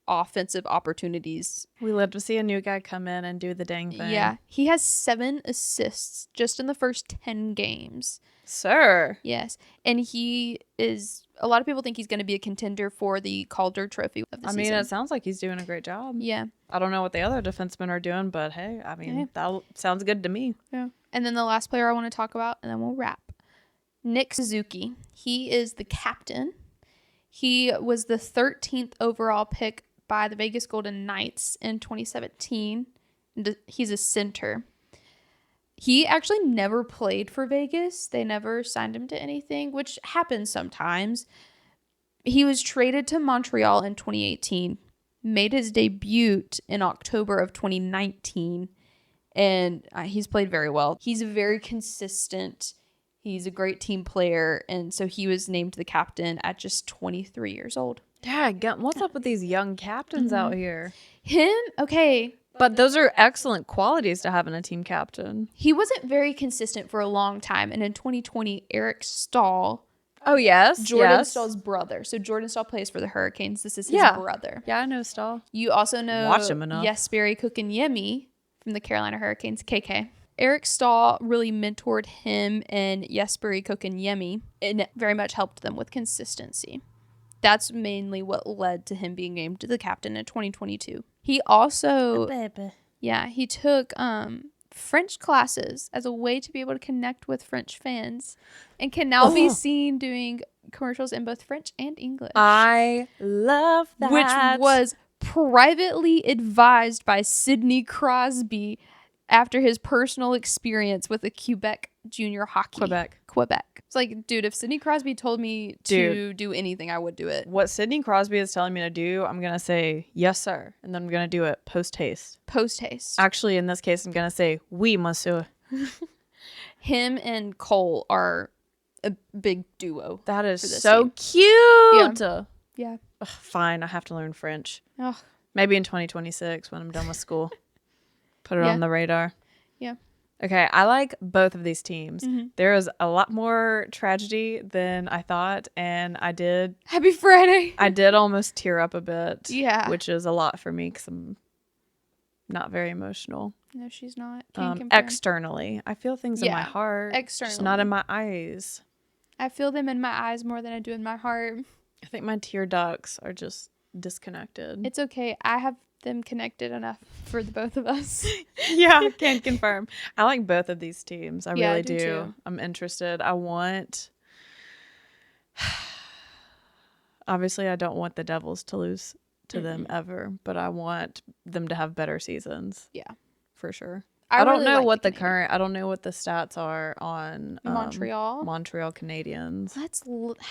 offensive opportunities. We love to see a new guy come in and do the dang thing. Yeah, he has 7 assists just in the first 10 games. Sir. Yes, and he is. A lot of people think he's going to be a contender for the Calder Trophy of the season. I mean, it sounds like he's doing a great job. Yeah. I don't know what the other defensemen are doing, but hey, I mean, that sounds good to me. Yeah. And then the last player I want to talk about, and then we'll wrap. Nick Suzuki. He is the captain. He was the 13th overall pick by the Vegas Golden Knights in 2017. He's a center. He actually never played for Vegas. They never signed him to anything, which happens sometimes. He was traded to Montreal in 2018, made his debut in October of 2019, and he's played very well. He's very consistent. He's a great team player, and so he was named the captain at just 23 years old. Yeah, what's up with these young captains out here? Okay. But those are excellent qualities to have in a team captain. He wasn't very consistent for a long time, and in 2020, Eric Stahl. Oh, yes. Jordan Stahl's brother. So Jordan Stahl plays for the Hurricanes. This is his brother. Yeah, I know Stahl. You also know Watch him enough. Jesperi Kotkaniemi from the Carolina Hurricanes, KK. Eric Stahl really mentored him and Jesperi Kotkaniemi, and it very much helped them with consistency. That's mainly what led to him being named the captain in 2022. He also, he took French classes as a way to be able to connect with French fans, and can now be seen doing commercials in both French and English. I love that. Which was privately advised by Sidney Crosby after his personal experience with the Quebec junior hockey. Quebec. It's like, dude, if Sidney Crosby told me to do anything, I would do it. What Sidney Crosby is telling me to do, I'm going to say, yes, sir. And then I'm going to do it post-haste. Post-haste. Actually, in this case, I'm going to say, oui, monsieur. Him and Cole are a big duo. That is so cute. Yeah. Ugh, fine, I have to learn French. Ugh. Maybe in 2026 when I'm done with school. Put it on the radar. Yeah. Okay, I like both of these teams. Mm-hmm. There is a lot more tragedy than I thought, and Happy Friday. I did almost tear up a bit. Yeah. Which is a lot for me because I'm not very emotional. No, she's not. Externally. I feel things in my heart. Externally. Just not in my eyes. I feel them in my eyes more than I do in my heart. I think my tear ducts are just disconnected. It's okay. I have them connected enough for the both of us. Yeah, I can confirm. I like both of these teams. I really do. Too. I'm interested. Obviously, I don't want the Devils to lose to them ever, but I want them to have better seasons. Yeah. For sure. I don't really know like I don't know what the stats are on Montreal Canadiens. Let's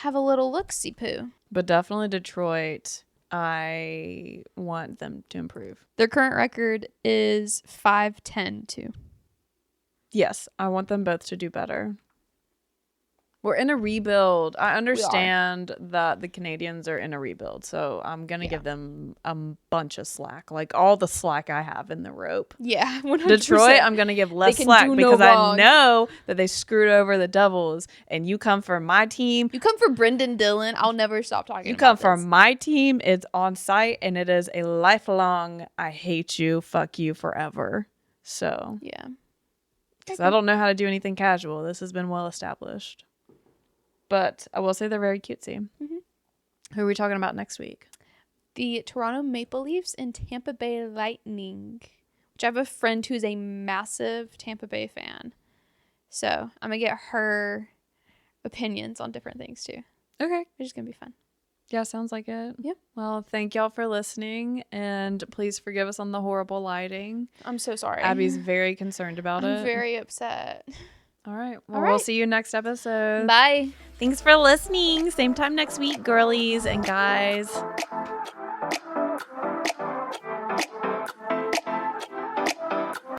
have a little look-see poo. But definitely Detroit. I want them to improve. Their current record is 5-10-2. Yes, I want them both to do better. We're in a rebuild. I understand that the Canadiens are in a rebuild, so I'm going to give them a bunch of slack. Like all the slack I have in the rope. Yeah, 100%. Detroit, I'm going to give less slack because I know that they screwed over the Devils, and you come for my team. You come for Brendan Dillon. I'll never stop talking about this. You come for my team. It's on site, and it is a lifelong, I hate you, fuck you forever. So, yeah. Because I don't know how to do anything casual. This has been well established. But I will say they're very cutesy. Mm-hmm. Who are we talking about next week? The Toronto Maple Leafs and Tampa Bay Lightning. Which I have a friend who's a massive Tampa Bay fan. So I'm going to get her opinions on different things too. Okay. It's just going to be fun. Yeah, sounds like it. Yeah. Well, thank y'all for listening. And please forgive us on the horrible lighting. I'm so sorry. Abby's very concerned about it. I'm very upset. All right. Well, we'll see you next episode. Bye. Thanks for listening. Same time next week, girlies and guys.